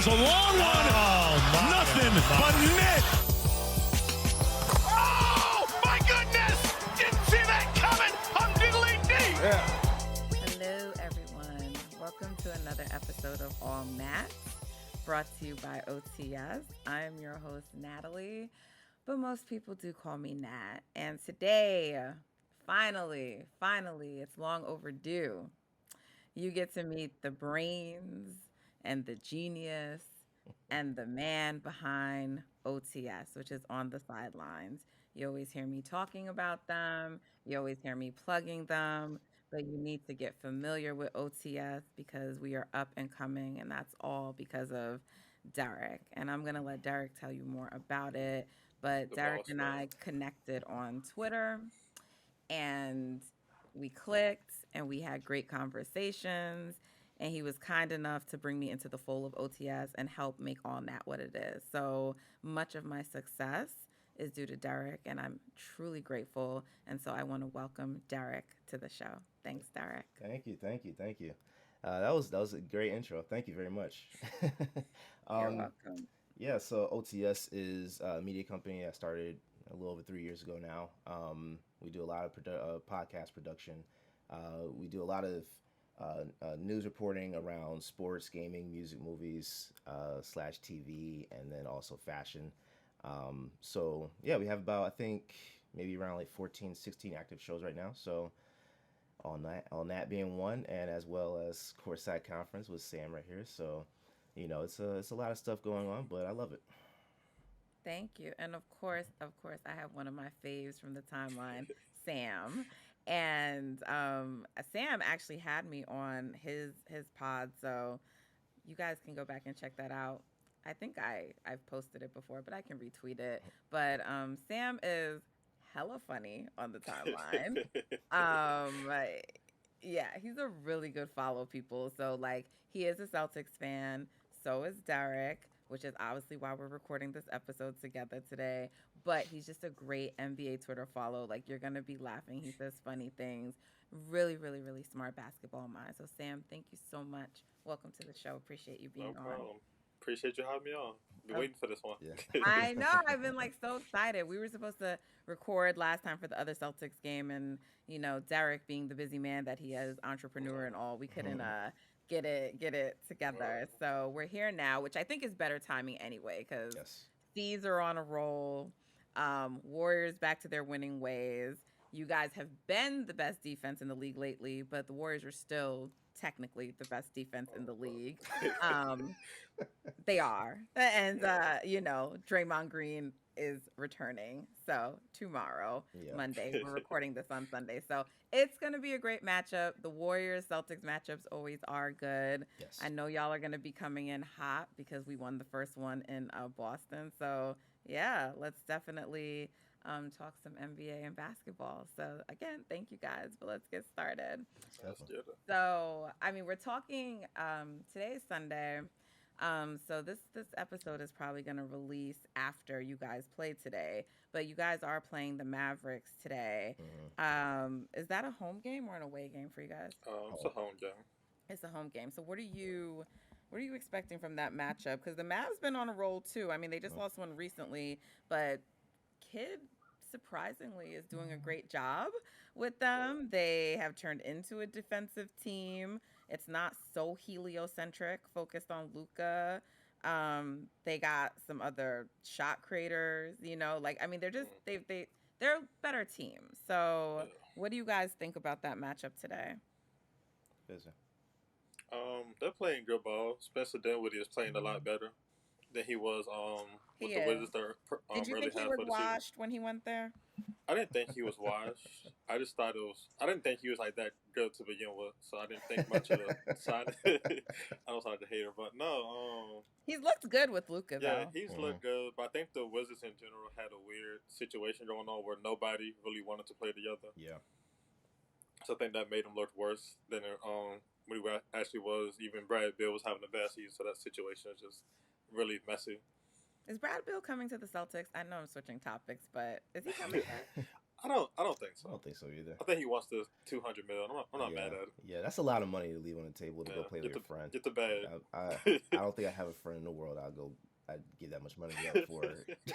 Myers, a long one. Nothing but net. Oh, my goodness. Didn't see that coming. I'm diddly dee. Yeah. Hello, everyone. Welcome to another episode of All Mats, brought to you by OTS. I'm your host, Natalie, but most people do call me Nat. And today, finally, it's long overdue. You get to meet the brains and the genius and the man behind OTS, which is On the Sidelines. You always hear me talking about them. You always hear me plugging them, but you need to get familiar with OTS because we are up and coming, and that's all because of Derrick. And I'm going to let Derrick tell you more about it. But Derrick and I connected on Twitter, and we clicked and we had great conversations, and he was kind enough to bring me into the fold of OTS and help make All Nat what it is. So much of my success is due to Derrick, and I'm truly grateful. And so I want to welcome Derrick to the show. Thanks, Derrick. Thank you. That was a great intro. Thank you very much. You're welcome. Yeah, so OTS is a media company that started a little over 3 years ago now. We do a lot of podcast production. We do a lot of news reporting around sports, gaming, music, movies, / TV, and then also fashion. So yeah, we have about, I think, maybe around like 14, 16 active shows right now. So on that being one, and as well as Courtside Conference with Sam right here. So, you know, it's a lot of stuff going on, but I love it. Thank you. And of course, I have one of my faves from the timeline, Sam. And Sam actually had me on his pod, so you guys can go back and check that out. I think I've posted it before, but I can retweet it. But Sam is hella funny on the timeline. Yeah, he's a really good follow, people. So like, he is a Celtics fan. So is Derrick, which is obviously why we're recording this episode together today. But he's just a great NBA Twitter follow. Like, you're going to be laughing. He says funny things. Really, really, really smart basketball mind. So, Sam, thank you so much. Welcome to the show. Appreciate you being on. No problem. Appreciate you having me on. Been waiting for this one. Yeah. I know. I've been like so excited. We were supposed to record last time for the other Celtics game, and you know, Derrick being the busy man that he is, entrepreneur and all, we couldn't get it together. Right. So we're here now, which I think is better timing anyway, because Yes. Thieves are on a roll. Warriors back to their winning ways. You guys have been the best defense in the league lately, but the Warriors are still technically the best defense in the league. They are. And, you know, Draymond Green is returning. So tomorrow, Yeah. Monday, we're recording this on Sunday. So it's going to be a great matchup. The Warriors-Celtics matchups always are good. Yes. I know y'all are going to be coming in hot because we won the first one in Boston. So, yeah, let's definitely talk some NBA and basketball. So, again, thank you guys. But let's get started. So, I mean, we're talking, today is Sunday. So this episode is probably going to release after you guys play today, but you guys are playing the Mavericks today. Mm-hmm. Is that a home game or an away game for you guys? It's a home game. It's a home game. So what are you expecting from that matchup? Because the Mavs been on a roll too. I mean, they just lost one recently, but Kid surprisingly is doing a great job with them. They have turned into a defensive team. It's not so heliocentric, focused on Luka. They got some other shot creators, you know, like, I mean, they're just, they're a better team. So what do you guys think about that matchup today? They're playing good ball. Spencer Dinwiddie is playing a lot better than he was with the Wizards. Did you think he was washed when he went there? I didn't think he was washed. I just thought I didn't think he was like that good to begin with, so I didn't think much of the side. I don't sound like a hater, but no. He's looked good with Luka, though. Yeah, he's looked good, but I think the Wizards in general had a weird situation going on where nobody really wanted to play together. Yeah. So I think that made him look worse than what he actually was. Even Brad Beal was having a bad season, so that situation is just really messy. Is Brad Beal coming to the Celtics? I know I'm switching topics, but is he coming back? I don't think I so. don't think so either. I think he wants the $200 million. I'm not mad at it. Yeah, that's a lot of money to leave on the table to go play with your friend. Get the bag. I don't think I have a friend in the world I'd give that much money up for. Well,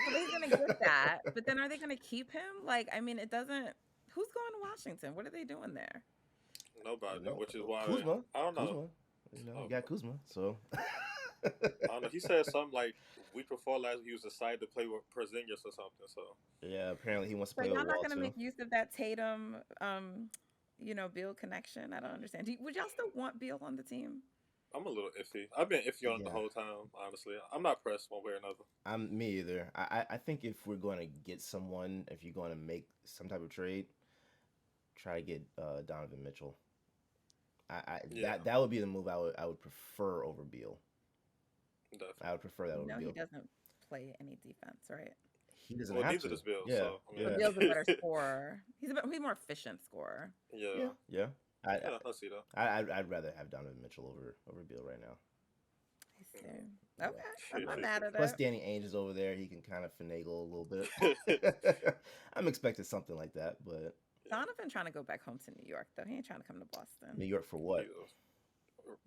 he's gonna get that, but then are they gonna keep him? Like, I mean, it doesn't. Who's going to Washington? What are they doing there? Nobody, No, which is why Kuzma. I don't know. Kuzma. You got Kuzma, so. I don't know. He said something like week before last he was excited to play with Porzingis or something. So Yeah, apparently he wants to So play y'all with not Wall gonna too. make use of that Tatum, Beal connection? I don't understand. Would y'all still want Beal on the team? I'm a little iffy. I've been iffy on it the Yeah. whole time. Honestly, I'm not pressed one way or another. Me either. I think if we're going to get someone, if you're going to make some type of trade, try to get Donovan Mitchell. That would be the move I would prefer over Beal. Definitely. I would prefer that over No, Beal. he doesn't play any defense, right? He doesn't Well, have neither to. does Beal. Yeah, So, I mean, But Beal's a better scorer. He's more efficient scorer. Yeah. Yeah. I see that. I'd rather have Donovan Mitchell over Beal right now. I see. Okay, I'm not mad at Plus, it. Danny Ainge is over there. He can kind of finagle a little bit. I'm expecting something like that, but Donovan trying to go back home to New York, though. He ain't trying to come to Boston. New York for what?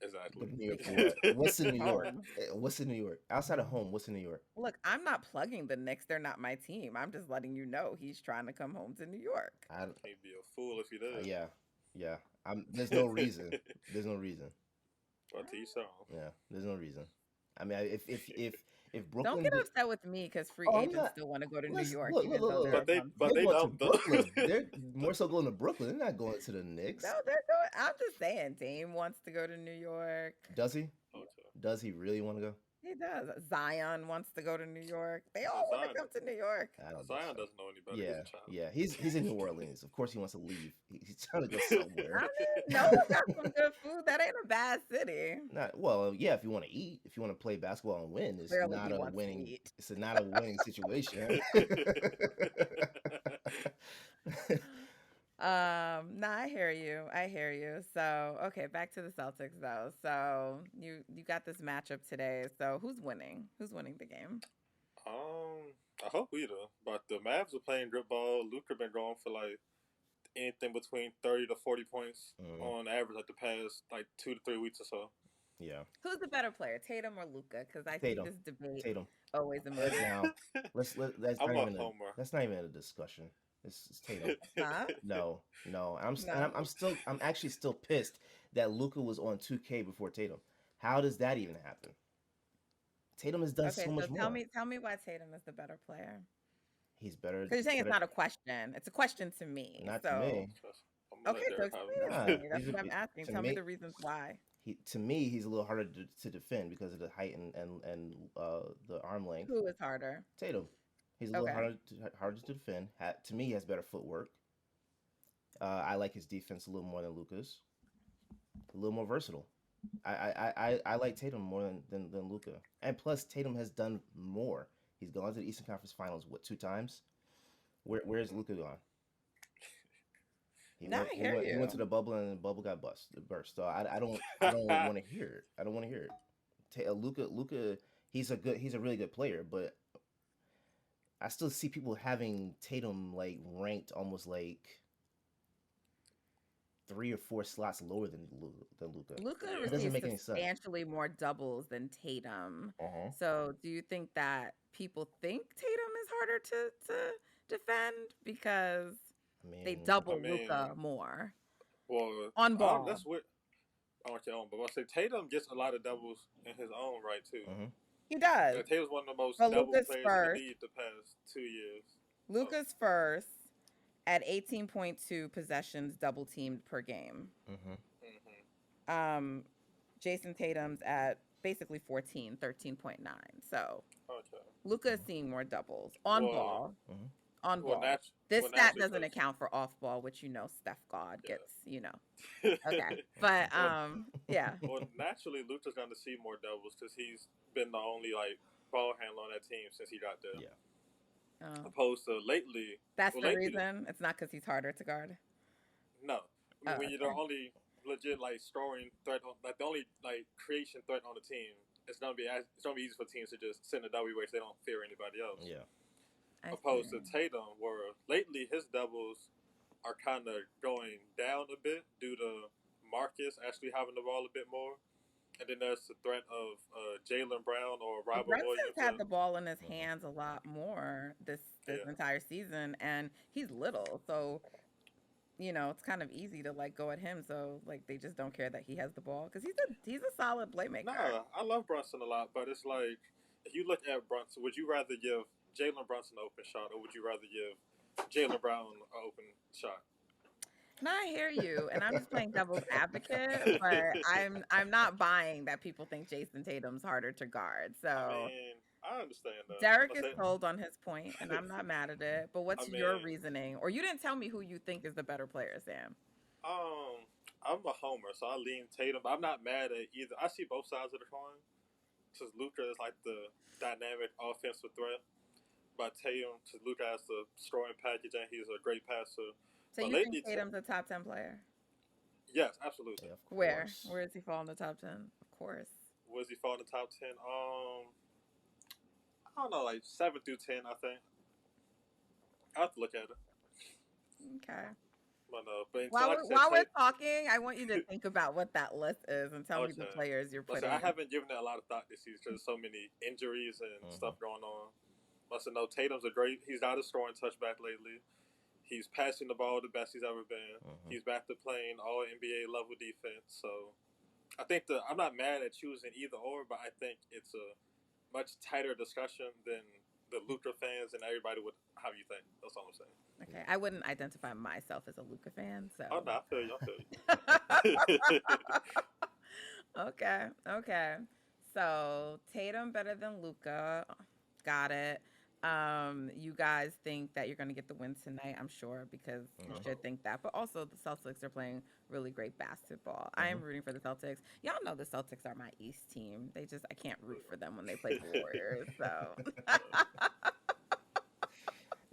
Exactly. New York for what? What's in New York? Home. What's in New York? Outside of home, what's in New York? Look, I'm not plugging the Knicks. They're not my team. I'm just letting you know he's trying to come home to New York. He'd be a fool if he did. Yeah. There's no reason. There's no reason. But to each their own. Yeah, there's no reason. I mean, if Brooklyn Don't get upset with me because free agents still want to go to New York. Look, even though look. they're But they going don't, to though. Brooklyn. They're more so going to Brooklyn. They're not going to the Knicks. No, they're going. I'm just saying, Dame wants to go to New York. Does he? Okay. Does he really want to go? He does. Zion wants to go to New York. They all want to Zion- come to New York. I don't think Zion so. doesn't know any better. Yeah, He's a child. yeah. He's in New Orleans. Of course, he wants to leave. He's trying to go somewhere. I mean, Noah's got some good food. That ain't a bad city. Yeah. If you want to eat, if you want to play basketball and win, it's Clearly not he a wants to winning. eat. It's not a winning situation. No, I hear you. So, okay, back to the Celtics though. So you got this matchup today. So who's winning? Who's winning the game? I hope we do. But the Mavs are playing good ball. Luka been going for like anything between 30 to 40 points on average, like the past 2 to 3 weeks or so. Yeah. Who's the better player, Tatum or Luka? Because I think this debate Tatum. always emerges. Now, that's I'm not a even homer. that's not even a discussion. It's Tatum. Huh? No. No. I'm actually still pissed that Luka was on 2K before Tatum. How does that even happen? Tatum has done so much more. Tell me why Tatum is the better player. He's better. Because you're saying it's not a question. It's a question to me. Not so. to me. Okay, so explain it to me. That's what I'm asking. Tell me me- the reasons why. To me, he's a little harder to defend because of the height and the arm length. Who is harder? Tatum. He's a little Okay. harder to defend. To me, he has better footwork. I like his defense a little more than Luka's. A little more versatile. I like Tatum more than Luka. And plus, Tatum has done more. He's gone to the Eastern Conference Finals, 2 times? Where's Luka gone? He went to the bubble and the bubble got burst. So I don't want to hear it. I don't want to hear it. Luka, he's a really good player, but I still see people having Tatum like ranked almost like 3 or 4 slots lower than Luka. Luka It doesn't make any receives sense. substantially more doubles than Tatum. Uh-huh. So do you think that people think Tatum is harder to defend because they double Luka more Well, on ball? That's what. Okay, but I say Tatum gets a lot of doubles in his own right too. Mm-hmm. He does. Like, Tatum's one of the most But double Luka's players first. in the league the past 2 years. Luka's first at 18.2 possessions double teamed per game. Mm-hmm. Jason Tatum's at basically 14, 13.9. So Okay. Luka is seeing more doubles on ball. Mm-hmm. On ball. This stat doesn't account for off ball, which Steph God gets, Okay. But yeah. Well, naturally, Luka's going to see more doubles because he's been the only ball handler on that team since he got there. Yeah. Opposed to lately. That's the reason. It's not because he's harder to guard. No, I mean, when you're the only legit scoring threat, the only creation threat on the team, it's gonna be easy for teams to just send a W which they don't fear anybody else. Yeah. I opposed to see. Tatum, where lately his doubles are kind of going down a bit due to Marcus actually having the ball a bit more. And then there's the threat of Jalen Brown or Well, Robert Brunson's Williams. had the ball in his Mhm. hands a lot more this Yeah. entire season, and he's little, so it's kind of easy to like go at him. So like they just don't care that he has the ball because he's a solid playmaker. Nah, I love Brunson a lot, but it's like if you look at Brunson, would you rather give Jalen Brunson an open shot or would you rather give Jalen Brown an open shot? And I hear you, and I'm just playing devil's advocate, but I'm not buying that people think Jason Tatum's harder to guard. I So mean, I understand that. Derek I is say, sold on his point, and I'm not mad at it. But I what's your mean, reasoning? Or you didn't tell me who you think is the better player, Sam. um, I'm a homer, so I lean Tatum. But I'm not mad at either. I see both sides of the coin. Because Luka is like the dynamic offensive threat, but Tatum, because Luka has the scoring package and he's a great passer. So But you think lately, Tatum's a top 10 player? yes, absolutely. Yeah, of Where? course. Where does he fall in the top 10? Of course. Was he fall in the top 10? I don't know, like 7 through 10, I think. I have to look at it. Okay. But until, While like we're, I said, while we're talking, I want you to think about what that list is and tell me the okay. players you're Listen, putting. I haven't given it a lot of thought this season because there's so many injuries and stuff going on. Listen, no, Tatum's he's got a scoring touchback lately. He's passing the ball the best he's ever been. He's back to playing all NBA level defense. So I think I'm not mad at choosing either or, but I think it's a much tighter discussion than the Luka fans and everybody would have you think. That's all I'm saying. Okay, I wouldn't identify myself as a Luka fan, so. Oh no, I feel you. Okay. So Tatum better than Luka. Got it. You guys think that you're going to get the win tonight, I'm sure, because you should think that. But also, the Celtics are playing really great basketball. I am rooting for the Celtics. Y'all know the Celtics are my East team. I can't root for them when they play the Warriors. So.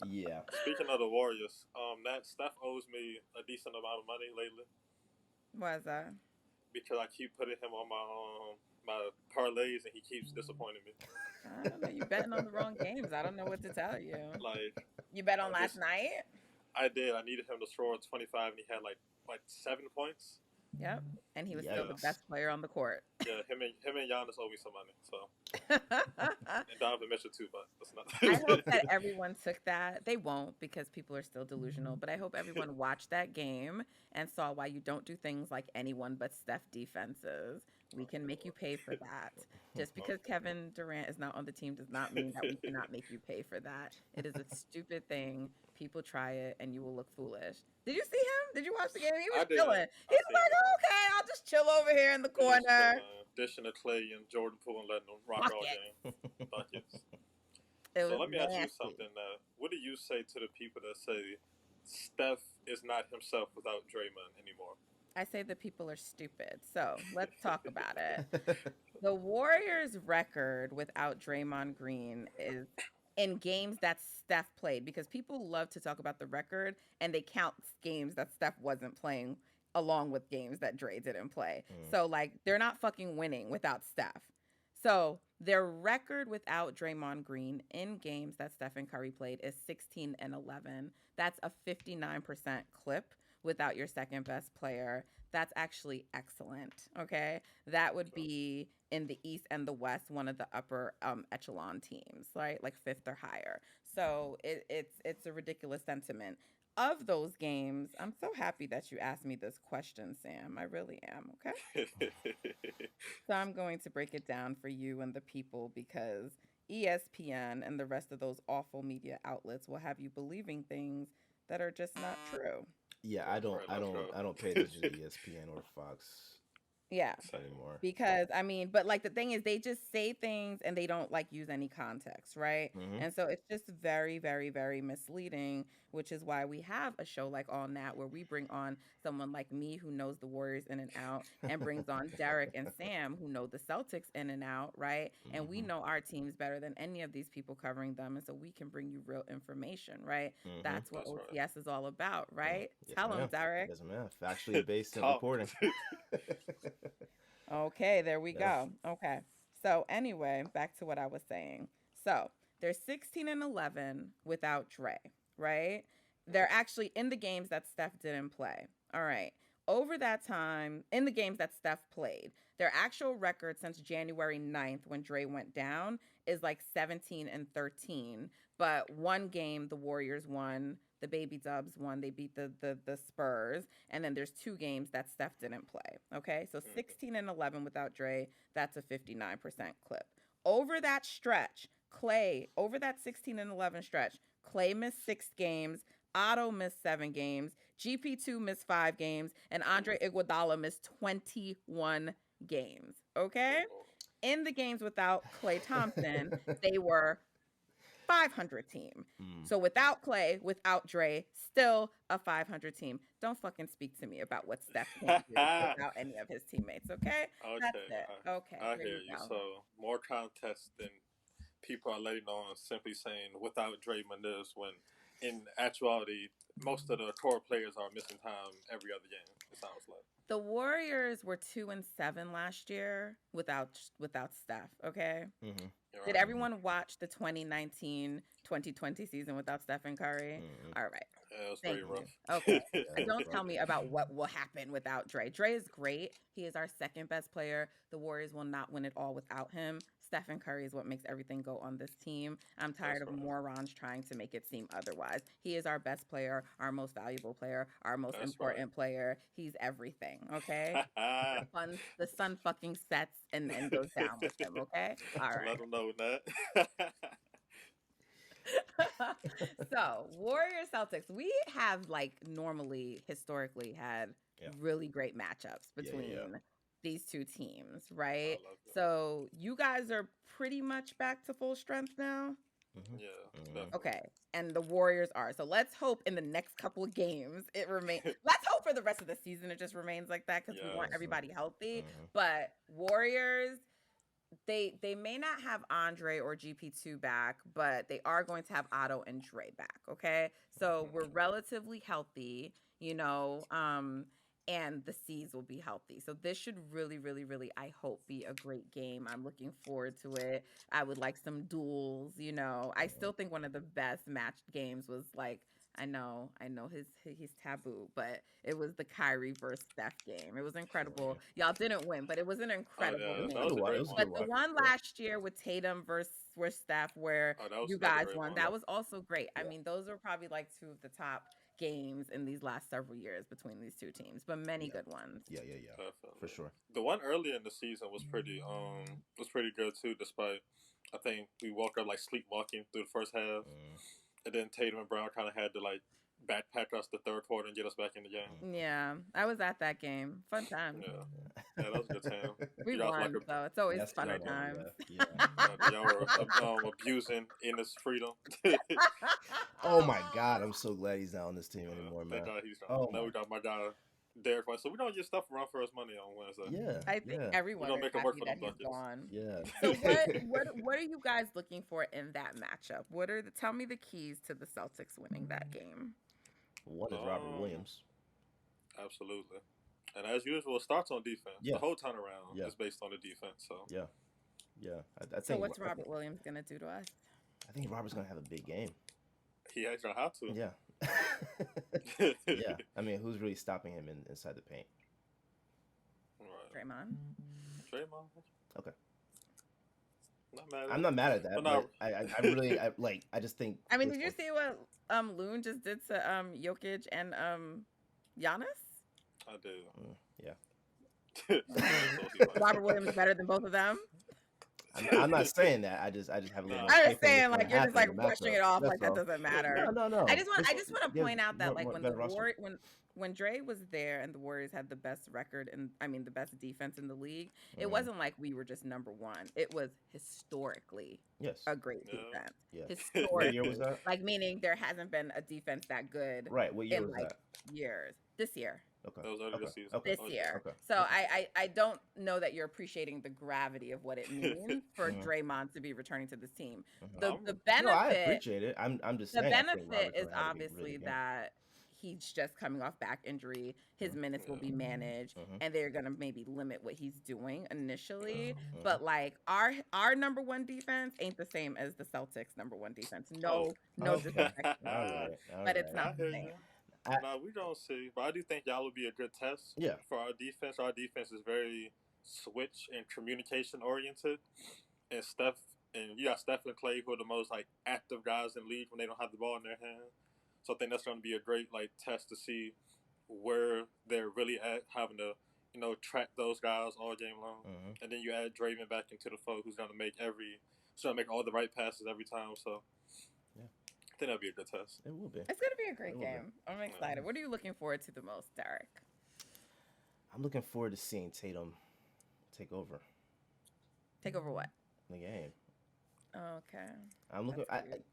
Yeah. Speaking of the Warriors, that Steph owes me a decent amount of money lately Why is that? because I keep putting him on my parlays and he keeps disappointing me. I don't know. You betting on the wrong games. I don't know what to tell you. Like You bet on last night? I did. I needed him to score 25, and he had like 7 points. Yep. And he was still the Yikes. best player on the court. Yeah, him and Giannis owe me some money. So and Donovan Mitchell too, but that's not. I hope that everyone took that. They won't because people are still delusional, but I hope everyone watched that game and saw why you don't do things like anyone but Steph defenses. We can make you pay for that. Just because Kevin Durant is not on the team does not mean that we cannot make you pay for that. It is a stupid thing. People try it and you will look foolish. Did you see him? Did you watch the game? He was chilling. He was like, okay, I'll just chill over here in the corner. Dishing to Clay and Jordan Poole and letting them rock all game. Buckets. So let me ask you something. What do you say to the people that say Steph is not himself without Draymond anymore? I say the people are stupid. So let's talk about it. The Warriors' record without Draymond Green is in games that Steph played, because people love to talk about the record and they count games that Steph wasn't playing along with games that Dre didn't play. So like they're not fucking winning without Steph. So their record without Draymond Green in games that Steph and Curry played is 16-11. That's a 59% clip without your second best player. That's actually excellent. Okay. That would be in the East and the West, one of the upper echelon teams, right? Like fifth or higher. So it's a ridiculous sentiment. Of those games, I'm so happy that you asked me this question, Sam. I really am. Okay. So I'm going to break it down for you and the people, because ESPN and the rest of those awful media outlets will have you believing things that are just not true. Yeah, I don't pay attention to ESPN or Fox Yeah. anymore. Because but like the thing is, they just say things and they don't like use any context, right? And so it's just very, very, very misleading, which is why we have a show like All Nat where we bring on someone like me who knows the Warriors in and out, and brings on Derek and Sam who know the Celtics in and out, right? And we know our teams better than any of these people covering them, and so we can bring you real information, right? That's what OTS is all about, right? Tell them, Derek. Yes, ma'am. Factually based in reporting. Okay, there we go. Okay. So anyway, back to what I was saying. So they're 16-11 without Dre, right? They're actually in the games that Steph didn't play. All right. Over that time, in the games that Steph played, their actual record since January 9th when Dre went down is like 17-13. But one game the Warriors won, the Baby Dubs won, they beat the Spurs, and then there's 2 games that Steph didn't play. Okay, so 16-11 without Dre, that's a 59% clip. Over that stretch, over that 16-11 stretch, Clay missed 6 games, Otto missed 7 games, GP2 missed 5 games, and Andre Iguodala missed 21 games. Okay? In the games without Klay Thompson, they were 500 team. So without Clay, without Dre, still a 500 team. Don't fucking speak to me about what Steph can do without any of his teammates, okay? That's it. Okay. I hear you. So more contests than people are letting on simply saying without Draymond is when in actuality most of the core players are missing time every other game, it sounds like. The Warriors were 2-7 last year without Steph, okay? Mm-hmm. Did everyone watch the 2019-2020 season without Stephen Curry? Mm-hmm. All right. Yeah, it was very rough. Okay. And don't tell me about what will happen without Dre. Dre is great. He is our second best player. The Warriors will not win it all without him. Stephen Curry is what makes everything go on this team. I'm tired of morons trying to make it seem otherwise. He is our best player, our most valuable player, our most important player. He's everything, okay? The sun fucking sets and goes down with him, okay? All right. Let him know that. So, Warriors Celtics, we have normally historically had really great matchups between these two teams, right? So you guys are pretty much back to full strength now? Mm-hmm. Yeah. Mm-hmm. Okay. And the Warriors are. So let's hope in the next couple of games it remains. Let's hope for the rest of the season it just remains like that because we want everybody healthy. Mm-hmm. But Warriors, they may not have Andre or GP2 back, but they are going to have Otto and Dre back, okay? So we're relatively healthy, and the C's will be healthy. So this should really, really, really, I hope, be a great game. I'm looking forward to it. I would like some duels, I still think one of the best matched games was I know he's taboo, but it was the Kyrie versus Steph game. It was incredible. Y'all didn't win, but it was an incredible game. But the one last year with Tatum versus Steph where you guys won, that was also great. I mean, those were probably 2 of the top games in these last several years between these two teams, but many good ones. Yeah. Definitely. For sure. The one earlier in the season was pretty good too, despite I think we woke up sleepwalking through the first half. And then Tatum and Brown kind of had to backpack us the third quarter and get us back in the game. Yeah, I was at that game. Fun time. Yeah, that was a good time. We won, so it's always fun times. Y'all were abusing Ennis' freedom. Oh my God, I'm so glad he's not on this team anymore, man. Thank God he's not. Now we got my guy Derrick Myers, so we don't get stuff run for us money on Wednesday. Yeah, I think everyone is happy that he's gone. Yeah. So what are you guys looking for in that matchup? Tell me the keys to the Celtics winning that game? One is Robert Williams. Absolutely. And as usual, it starts on defense. Yeah. The whole turnaround is based on the defense. So yeah. I think. So what's Robert Williams gonna do to us? I think Robert's gonna have a big game. He actually have to. Yeah. Yeah. I mean, who's really stopping him inside the paint? Right. Draymond. Okay. Not I'm not mad at that, but I really I just think. I mean, did you see what Loon just did to Jokic and Giannis? I do. Yeah. Robert Williams better than both of them. I'm not saying that. I just have a little. I was saying you're just brushing it off that doesn't matter. No. I just want to point out that when Dre was there and the Warriors had the best record and the best defense in the league, it wasn't like we were just number one. It was historically a great defense. Yeah. Historically, what year was that? Meaning there hasn't been a defense that good. Right. What year in was that? Years. This year. Okay. That was early this season. This year. Okay. So I don't know that you're appreciating the gravity of what it means for Draymond to be returning to this team. The benefit. No, I appreciate it. I'm just saying. The benefit is obviously that he's just coming off back injury. His minutes will be managed, and they're gonna maybe limit what he's doing initially. But like our number one defense ain't the same as the Celtics' number one defense. No disrespect, to All them, right. All but right. it's not I the hear same. you. I- No, we don't see. But I do think y'all will be a good test Yeah. for our defense. Our defense is very switch and communication oriented. And you got Steph and Clay, who are the most like active guys in the league when they don't have the ball in their hand. So I think that's going to be a great like test to see where they're really at, having to track those guys all game long. And then you add Draymond back into the fold, who's going to make all the right passes every time. So yeah, I think that'll be a good test. It will be. It's gonna be a great It will be. game. I'm excited. What are you looking forward to the most, Derek? I'm looking forward to seeing Tatum take over Take over what? the game. Okay. I'm looking. That's cute.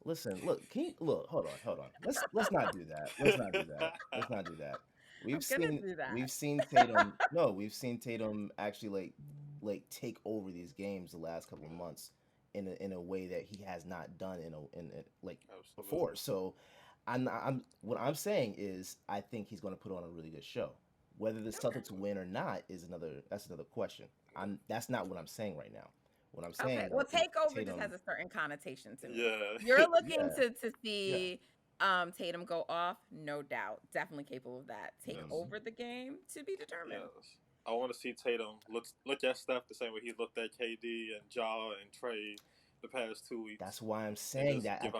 Listen. Look. Can you look? Hold on. Let's not do that. Let's not do that. We've seen Tatum. No, we've seen Tatum actually like take over these games the last couple of months in a way that he has not done in like Absolutely. before. So, what I'm saying is I think he's going to put on a really good show. Whether the Celtics win or not that's another question. That's not what I'm saying right now. What I'm saying. Okay. Well, takeover Tatum, just has a certain connotation to me. Yeah. You're looking Yeah. to see Tatum go off, no doubt. Definitely capable of that. Take over the game to be determined. Yes. I want to see Tatum look at Steph the same way he looked at KD and Ja and Trey the past 2 weeks. That's why I'm saying that. I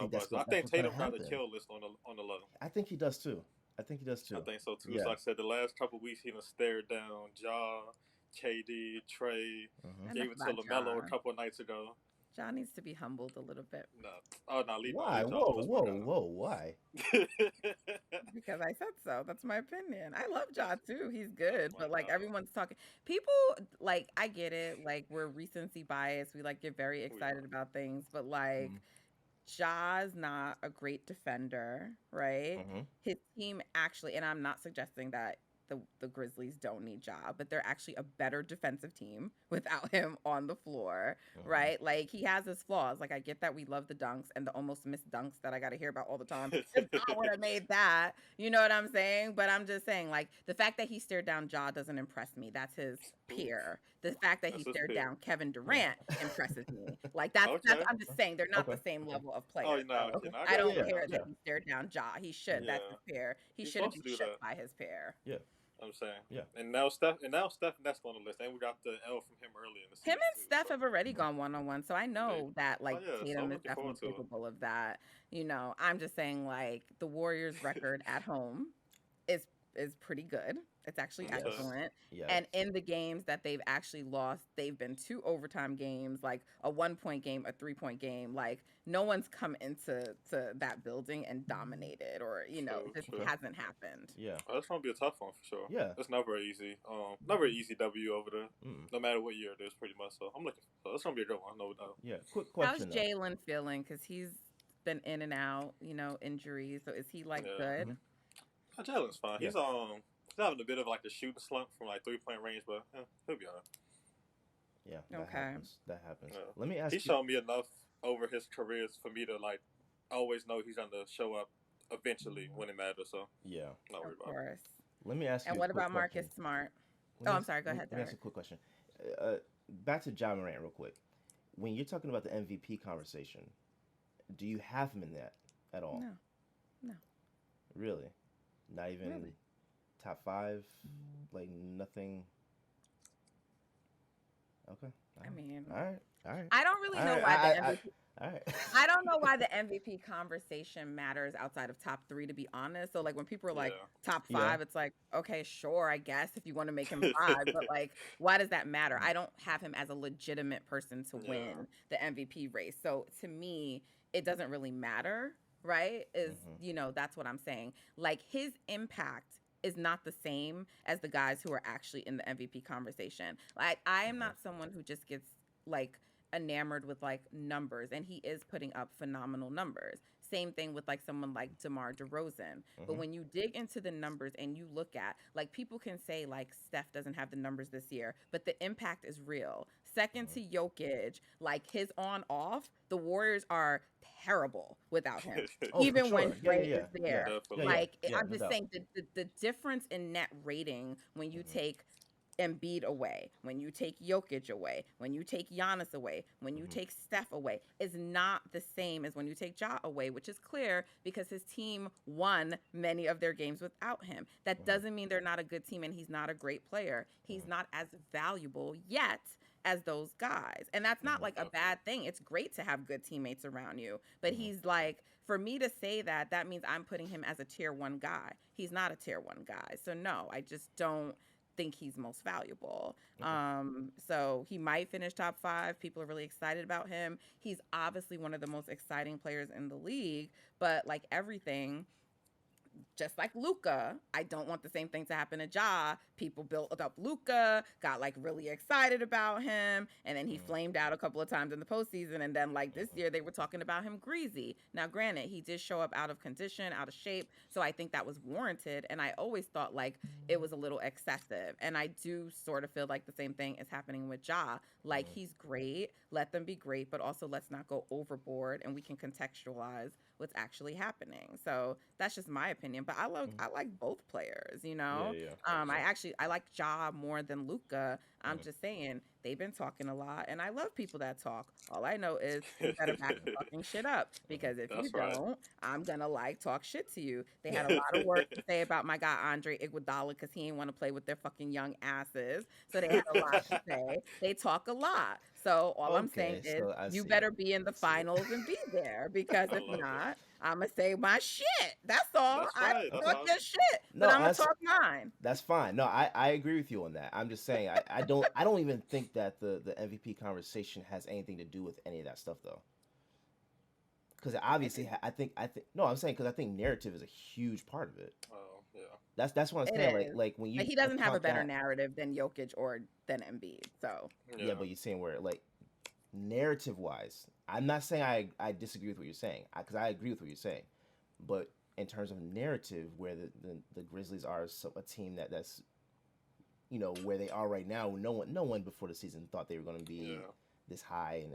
think Tatum got a kill list on the low. I think he does too. I think so too. Yeah. So like I said, the last couple of weeks he done stared down Ja, KD, Trey, gave it to LaMelo a couple of nights ago. Ja needs to be humbled a little bit. Leave. Why? Whoa! Why? Because I said so. That's my opinion. I love Ja too. He's good, but like everyone's talking. People like I get it. Like we're recency bias. We like get very excited about things, but like Ja's not a great defender, right? His team actually, and I'm not suggesting that the Grizzlies don't need Ja, but they're actually a better defensive team without him on the floor, right? Like he has his flaws. Like I get that we love the dunks and the almost missed dunks that I got to hear about all the time. I would have made that. You know what I'm saying? But I'm just saying, like the fact that he stared down Ja doesn't impress me. That's his peer. The fact that he stared down Kevin Durant impresses me. Like that's I'm just saying they're not the same level of players. I don't care that he stared down Ja. He should. That's his peer. He shouldn't be shook by his peer. Yeah. I'm saying. Yeah. And now Steph that's on the list. And we got the L from him early in the season. Him and Steph have already gone one-on-one, so I know that like Tatum is definitely capable of that. You know, I'm just saying like the Warriors' record at home is pretty good. It's actually excellent. Yeah. And in the games that they've actually lost, they've been 2 overtime games, like a 1-point game, a 3-point game. Like no one's come into that building and dominated, or this hasn't happened. Yeah. That's gonna be a tough one for sure. Yeah. It's never easy. Never an easy W over there. No matter what year it is, pretty much. So I'm looking. So it's gonna be a good one, no doubt. Yeah. Quick question. How's Jalen feeling? Because he's been in and out, injuries. So is he like good? Jalen's fine. He's having a bit of like a shooting slump from like 3-point range, but he'll be alright. Yeah. That happens. Yeah. Let me ask He's shown me enough over his career for me to like always know he's gonna show up eventually when it matters. So yeah, not worried about it. Let me ask you. And what about Marcus Smart? I'm sorry. Go ahead. Let me ask you a quick question. Back to Ja Morant real quick. When you're talking about the MVP conversation, do you have him in that at all? No. Really? Not even top 5? Like nothing? Okay. I mean, all right. I don't really know why the MVP. All right. I don't know why the MVP conversation matters outside of top 3, to be honest. So like when people are like top 5, it's like, okay, sure, I guess if you want to make him 5, but like, why does that matter? I don't have him as a legitimate person to win the MVP race. So to me, it doesn't really matter, right? That's what I'm saying. Like his impact is not the same as the guys who are actually in the MVP conversation. Like I am not someone who just gets like enamored with like numbers, and he is putting up phenomenal numbers. Same thing with like someone like DeMar DeRozan. But when you dig into the numbers and you look at like people can say like Steph doesn't have the numbers this year, but the impact is real. second to Jokic, like his on-off, the Warriors are terrible without him. Oh, for Even when sure. Yeah, Dre yeah, is there. Definitely. Like, Yeah, I'm no just doubt. saying the difference in net rating when you take Embiid away, when you take Jokic away, when you take Giannis away, when you take Steph away, is not the same as when you take Ja away, which is clear because his team won many of their games without him. That doesn't mean they're not a good team and he's not a great player. He's not as valuable yet as those guys. And that's not like a bad thing. It's great to have good teammates around you. But he's like, for me to say that, that means I'm putting him as a tier 1 guy. He's not a tier 1 guy. So no, I just don't think he's most valuable. So he might finish top 5. People are really excited about him. He's obviously one of the most exciting players in the league, but like everything, just like Luka, I don't want the same thing to happen to Ja. People built up Luka, got like really excited about him, and then he flamed out a couple of times in the postseason. And then like this year, they were talking about him greasy. Now, granted, he did show up out of condition, out of shape, so I think that was warranted. And I always thought like it was a little excessive. And I do sort of feel like the same thing is happening with Ja. Like he's great, let them be great, but also let's not go overboard, and we can contextualize what's actually happening. So that's just my opinion. But I like both players, you know. I like Ja more than Luka. I'm just saying they've been talking a lot, and I love people that talk. All I know is you better back the fucking shit up, because if you don't, I'm gonna like talk shit to you. They had a lot of work to say about my guy Andre Iguodala because he ain't want to play with their fucking young asses. So they had a lot to say. They talk a lot. So all I'm saying is you better be in the finals and be there, because if not, I'm gonna say my shit. That's all. That's I talk your shit, but I'm gonna talk mine. That's fine. No, I agree with you on that. I'm just saying I don't even think that the MVP conversation has anything to do with any of that stuff though. Because obviously I think no, I'm saying because I think narrative is a huge part of it. Oh yeah. That's what I'm saying. Like when you he doesn't have a better narrative than Jokic or than Embiid. So yeah, but you're saying where like narrative wise, I'm not saying I disagree with what you're saying, because I agree with what you're saying, but in terms of narrative, where the Grizzlies are a team that's you know where they are right now, no one before the season thought they were going to be this high and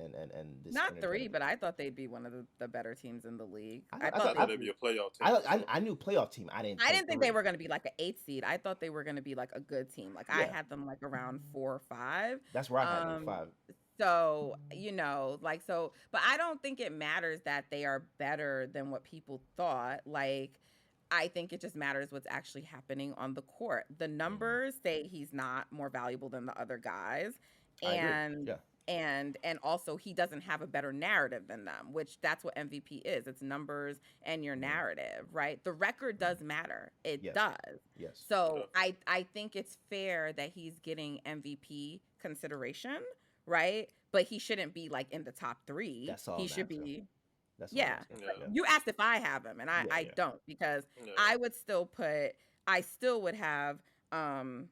this not 3, but I thought they'd be one of the better teams in the league. I thought they'd be a playoff team. I knew playoff team. I didn't think they were going to be like an 8th seed. I thought they were going to be like a good team. Like I had them like around 4 or 5. That's where I had them 5. So, you know, like, so, but I don't think it matters that they are better than what people thought. Like, I think it just matters what's actually happening on the court. The numbers say he's not more valuable than the other guys. And also he doesn't have a better narrative than them, which that's what MVP is. It's numbers and your narrative, right? The record does matter. It does. Yes. So I think it's fair that he's getting MVP consideration, right? But he shouldn't be like in the top 3. That's all. He should be. That's You asked if I have him, and I don't, because I would still I still would have Giannis,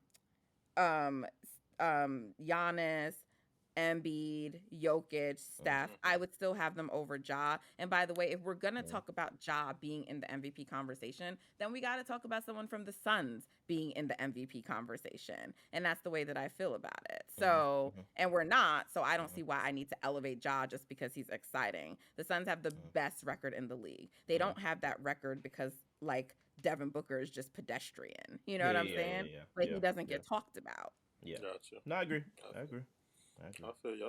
Embiid, Jokic, Steph. I would still have them over Ja. And by the way, if we're going to talk about Ja being in the MVP conversation, then we got to talk about someone from the Suns being in the MVP conversation. And that's the way that I feel about it. So, and we're not, so I don't see why I need to elevate Ja just because he's exciting. The Suns have the best record in the league. They don't have that record because, like, Devin Booker is just pedestrian. You know what I'm saying? Like, he doesn't get talked about. Yeah. Gotcha. No, I agree. I agree. I feel you.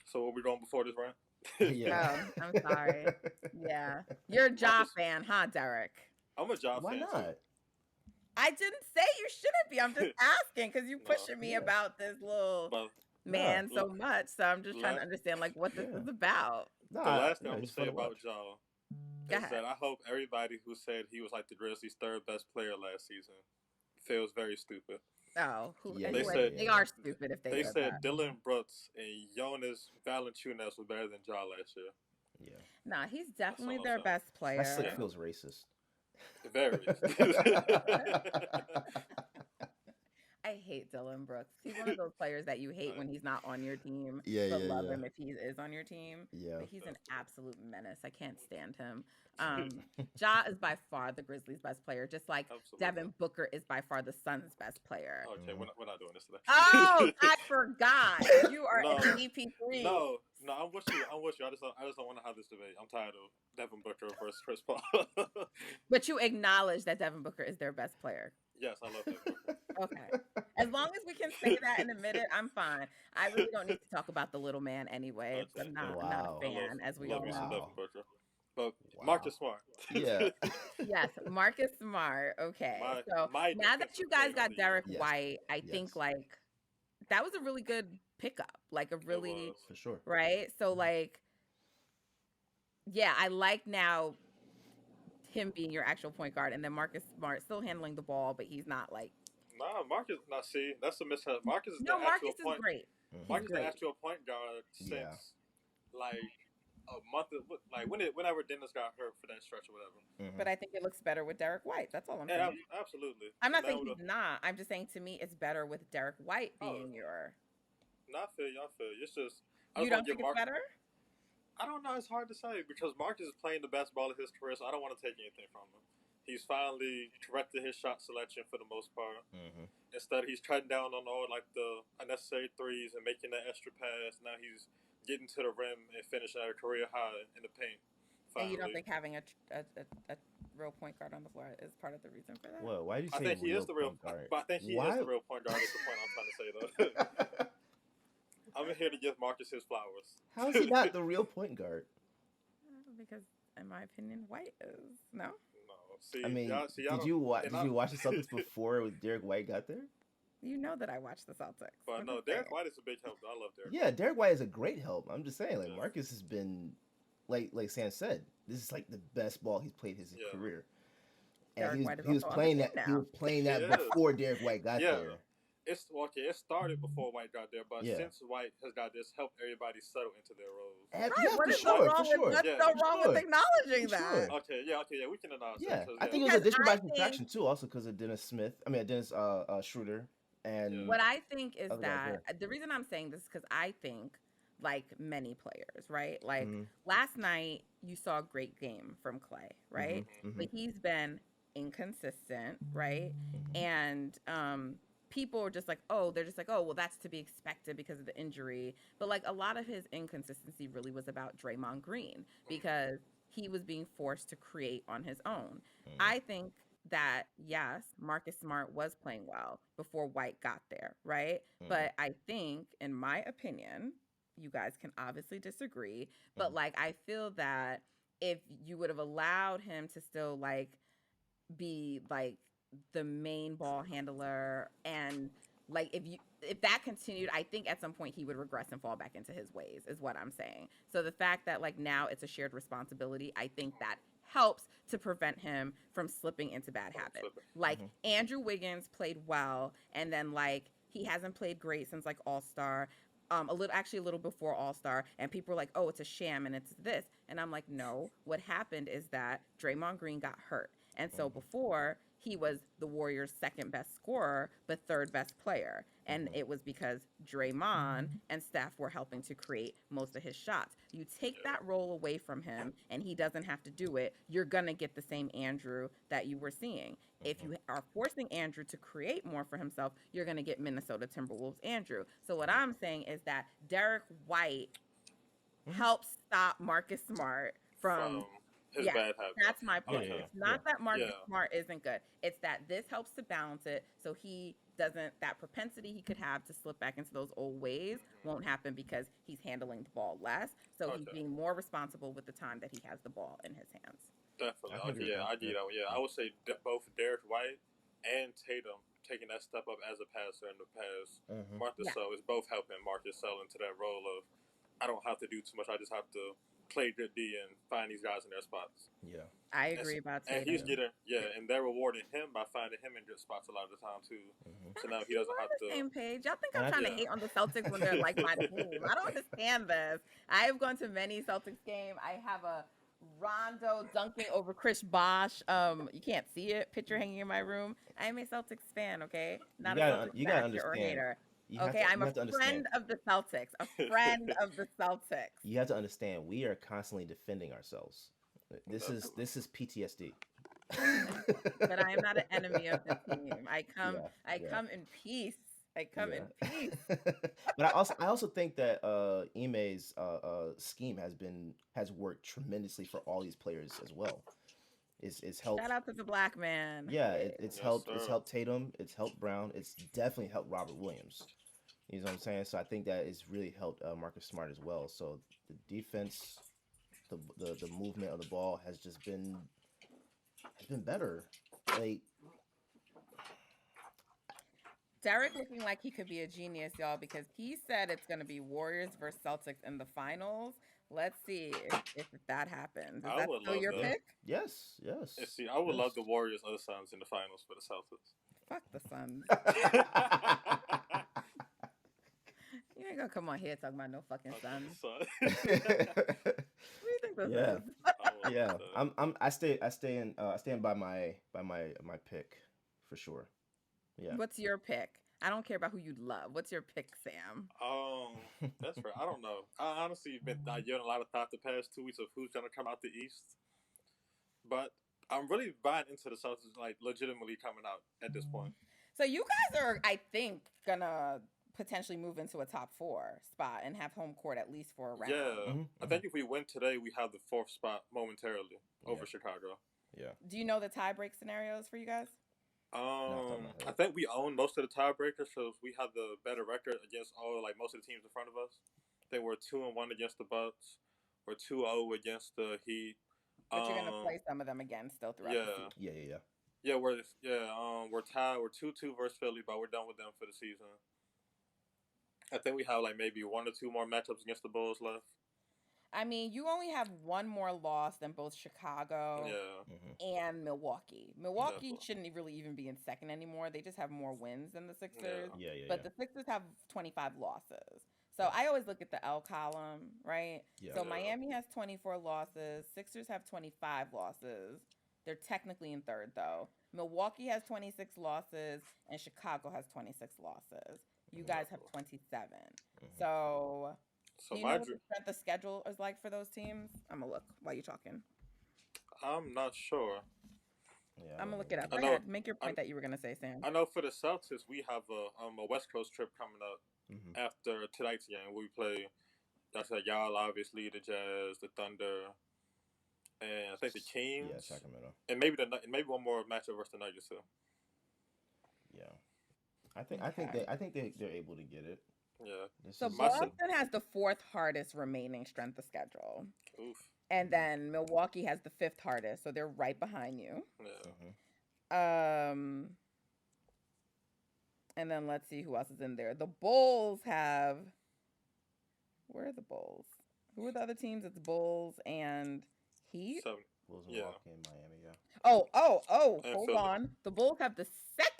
So what we doing before this round? Oh, I'm sorry. Yeah. You're a Ja fan, huh, Derek? I'm a Ja fan. Why not? Too. I didn't say you shouldn't be. I'm just asking because you pushing me about this little man so much. So I'm just trying to understand like what this is about. The last thing I'm going to say about Ja is that I hope everybody who said he was like the Grizzlies' 3rd best player last season feels very stupid. Oh, they are stupid if they said that. Dylan Brooks and Jonas Valanciunas was better than Ja last year. Yeah. Nah, he's definitely their best player. That slick feels racist. Very. I hate Dylan Brooks. He's one of those players that you hate when he's not on your team, Yeah, but yeah, love yeah. him if he is on your team. Yeah. But he's an absolute menace. I can't stand him. Ja is by far the Grizzlies' best player, just like Absolutely. Devin Booker is by far the Suns' best player. Okay, we're not doing this today. Oh, I forgot. You are No. an EP3. No, I'm with you. I just don't want to have this debate. I'm tired of Devin Booker versus Chris Paul. But you acknowledge that Devin Booker is their best player. Yes, I love Devin Booker. Okay. As long as we can say that and admit it, I'm fine. I really don't need to talk about the little man anyway. Okay. I'm not Wow. a fan, as we all love me some know. Devin Booker. But Wow. Marcus Smart. Yeah. Yes, Marcus Smart. Okay. So my now that you guys got Derrick Yes. White, I Yes. think like that was a really good pickup. Like a really, was. For sure. right? So like, yeah, I like now him being your actual point guard, and then Marcus Smart still handling the ball, but he's not like. Nah, Marcus. Nah, see, that's the mishap. Marcus is No, the Marcus actual is point. great. Marcus is great. the actual point guard since Yeah. like a month. Like whenever Dennis got hurt for that stretch or whatever. Mhm. But I think it looks better with Derrick White. That's all I'm Yeah, saying. absolutely. I'm not Now saying with he's not. I'm just saying to me it's better with Derrick White Oh. being your. I feel you. It's just I You just don't want to think give it's Marcus. better? I don't know. It's hard to say because Marcus is playing the best ball of his career, so I don't want to take anything from him. He's finally corrected his shot selection for the most part. Mhm. Instead, he's cutting down on all like the unnecessary threes and making that extra pass. Now he's getting to the rim and finishing at a career high in the paint. And you don't Finally. think having a real point guard on the floor is part of the reason for that? Well, why do you say I think he real is the real point guard? but I think he Why? is the real point guard. Is the point I'm trying to say though. I'm here to give Marcus his flowers. How is he not the real point guard? Because, in my opinion, White is. No? No, see, I mean, y'all did you watch and the Celtics before Derrick White got there? You know that I watch the Celtics. But I'm no, just Derrick saying. White is a big help. I love Derrick. Yeah, Derrick White is a great help. I'm just saying, like Yeah. Marcus has been, like Sam said, this is like the best ball he's played his Yeah. career. Derrick And White is he was also on the playing team that. He now. was playing that Yeah. before Derrick White got Yeah. there. It's okay. It started before White got there, but Yeah. since White has got this, helped everybody settle into their roles. Right, Yeah, what for is sure, so wrong for sure. with what's Yeah, so for wrong sure. with acknowledging For that? sure. Okay, we can acknowledge Yeah, that. 'cause, I think it was Because addition I by think- subtraction too, also because of Dennis Schroeder, and Yeah. What I think is Other guys that the reason I'm saying this is because I think, like many players, right? Like Mhm. last night, you saw a great game from Clay, right? Mhm. But he's been inconsistent, right? And people are just like, oh, they're just like, oh, well, that's to be expected because of the injury. But like a lot of his inconsistency really was about Draymond Green because he was being forced to create on his own. I think that yes, Marcus Smart was playing well before White got there, right? But I think, in my opinion, you guys can obviously disagree, but like I feel that if you would have allowed him to still like be like the main ball handler and like if that continued, I think at some point he would regress and fall back into his ways is what I'm saying. So the fact that like now it's a shared responsibility, I think that helps to prevent him from slipping into bad habits. Like Andrew Wiggins played well, and then like he hasn't played great since like All-Star. A little before All-Star, and people were like, oh, it's a sham and it's this. And I'm like, no, what happened is that Draymond Green got hurt. And so before, he was the Warriors' second best scorer, but third best player. And it was because Draymond and Steph were helping to create most of his shots. You take that role away from him and he doesn't have to do it, you're going to get the same Andrew that you were seeing. If you are forcing Andrew to create more for himself, you're going to get Minnesota Timberwolves Andrew. So what I'm saying is that Derrick White helps stop Marcus Smart from his yeah, bad habits. that's my point. Yeah, It's not that Marcus Yeah. Smart isn't good. It's that this helps to balance it so he doesn't, that propensity he could have to slip back into those old ways won't happen because he's handling the ball less. So he's Okay. being more responsible with the time that he has the ball in his hands. Definitely. I can agree Okay, with I that. get that. Yeah, I would say both Derrick White and Tatum taking that step up as a passer in the past. Marcus, Yeah. so it's both helping Marcus sell into that role of I don't have to do too much. I just have to play good D and find these guys in their spots. Yeah. I agree about And Tatum. he's getting and they're rewarding him by finding him in good spots a lot of the time too. So now he doesn't We're on have the to. same page. Y'all think And I'm I trying to think- hate on the Celtics when they're like my team. I don't understand this. I have gone to many Celtics games. I have a Rondo dunking over Chris Bosh. You can't see it. Picture hanging in my room. I am a Celtics fan, okay? Not a Celtics You gotta basher or understand. hater. Okay, I'm You a have to understand. friend of the Celtics. A friend of the Celtics. You have to understand. We are constantly defending ourselves. This is PTSD. But I am not an enemy of the team. I come Yeah. come in peace. I come in peace. But I also think that Ime's scheme has worked tremendously for all these players as well. It's helped. Shout out to the black man. Yeah, it's Yes, helped. sir. It's helped Tatum. It's helped Brown. It's definitely helped Robert Williams. You know what I'm saying? So I think that it's really helped Marcus Smart as well. So the defense, the movement of the ball has been better. Like Derrick looking like he could be a genius, y'all, because he said it's going to be Warriors versus Celtics in the finals. Let's see if that happens. Is that still your pick? Yes. And see, I would love the Warriors or the Suns in the finals for the Celtics. Fuck the Suns. You ain't gonna come on here talking about no fucking Suns. What do you think this is? Yeah. I stand by my pick for sure. Yeah. What's your pick? I don't care about who you love. What's your pick, Sam? That's fair. I don't know. I honestly been giving a lot of thought the past 2 weeks of who's gonna come out the East, but I'm really buying into the Celtics, like legitimately coming out at this point. So you guys are, I think, gonna potentially move into a top 4 spot and have home court at least for a round. Yeah, I think if we win today, we have the 4th spot momentarily over Chicago. Yeah. Do you know the tie-break scenarios for you guys? I think we own most of the tiebreakers, so we have the better record against most of the teams in front of us. I think we're 2-1 against the Bucks. We're 2-0 against the Heat. But you're gonna play some of them again still throughout the season. Yeah, we're tied. We're 2-2 versus Philly, but we're done with them for the season. I think we have maybe 1 or 2 more matchups against the Bulls left. I mean, you only have one more loss than both Chicago and Milwaukee. Milwaukee shouldn't really even be in second anymore. They just have more wins than the Sixers. But the Sixers have 25 losses. So I always look at the L column, right? Yeah. So Miami has 24 losses. Sixers have 25 losses. They're technically in third, though. Milwaukee has 26 losses, and Chicago has 26 losses. You guys have 27. So do you know what the strength of schedule is like for those teams? I'm going to look while you're talking. I'm not sure. Yeah, I'm going to look it up. Go ahead. Make your point that you were going to say, Sam. I know for the Celtics, we have a West Coast trip coming up after tonight's game. We play, that's y'all, obviously, the Jazz, the Thunder, and I think the Kings. Yeah, Sacramento. And maybe one more matchup versus the Nuggets, too. Yeah. I think they're able to get it. Yeah. So Boston has the 4th hardest remaining strength of schedule. Oof. And then Milwaukee has the 5th hardest, so they're right behind you. Yeah. And then let's see who else is in there. The Bulls have. Where are the Bulls? Who are the other teams? It's Bulls and Heat. Bulls, Milwaukee, and Miami. Yeah. Oh! And Hold Philly. on. The Bulls have the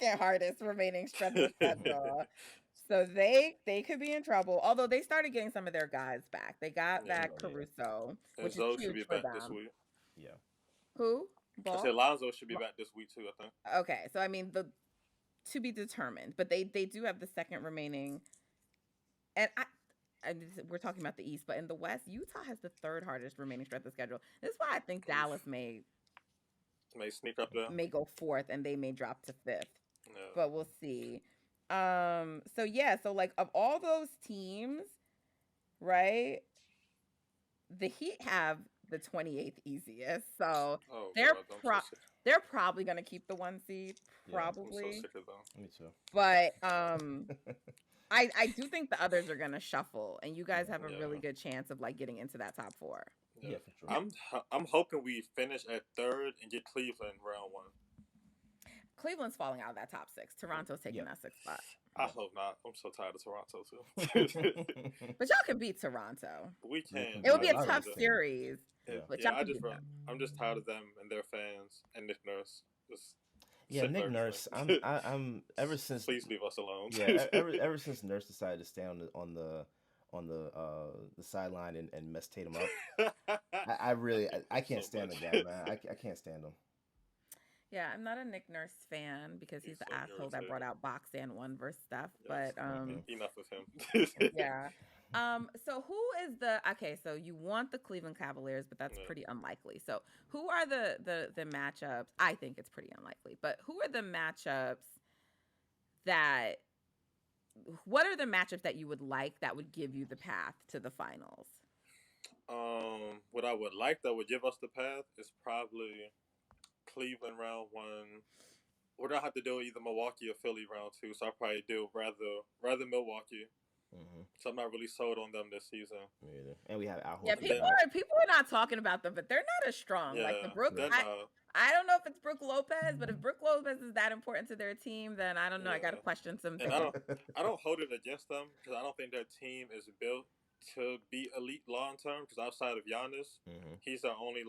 2nd hardest remaining strength of schedule. So they could be in trouble. Although they started getting some of their guys back. They got back Caruso, which is huge should be for back them. this week. Yeah. Who? Ball? I said Lonzo should be back this week too, I think. Okay, so I mean to be determined, but they do have the 2nd remaining. And we're talking about the East, but in the West, Utah has the 3rd hardest remaining strength of schedule. This is why I think Dallas may sneak up there. May go 4th and they may drop to 5th. Yeah. But we'll see. So like of all those teams, right? The Heat have the 28th easiest. So they're probably going to keep the 1 seed, probably. I'm so sick of them. Me too. But I do think the others are going to shuffle, and you guys have a really good chance of like getting into that top 4. Yeah, for sure. I'm hoping we finish at 3rd and get Cleveland round 1. Cleveland's falling out of that top 6. Toronto's taking that 6th spot. I hope not. I'm so tired of Toronto too. But y'all can beat Toronto. We can. It will be a tough series. But I'm just tired of them and their fans and Nick Nurse. Nick Nurse. I'm ever since. Please leave us alone. Yeah, ever since Nurse decided to stay on the sideline and mess Tatum up. I can't stand the guy, man. I can't stand him. Yeah, I'm not a Nick Nurse fan because he's the so asshole that irritating. brought out box and one verse stuff. Yes. But Enough of him. yeah. So who is okay, so you want the Cleveland Cavaliers, but that's pretty unlikely. So who are the matchups? I think it's pretty unlikely, but who are the matchups what are the matchups that you would like that would give you the path to the finals? What I would like that would give us the path is probably Cleveland round 1. We're gonna have to do either Milwaukee or Philly round 2, so I'll probably do rather Milwaukee. Mm-hmm. So I'm not really sold on them this season. Me either. And we have Al Horford. Yeah, people are not talking about them, but they're not as strong. Yeah, like the Brook. I don't know if it's Brook Lopez, but if Brook Lopez is that important to their team, then I don't know. I got to question some things. And I don't hold it against them because I don't think their team is built to be elite long term. Because outside of Giannis, he's their only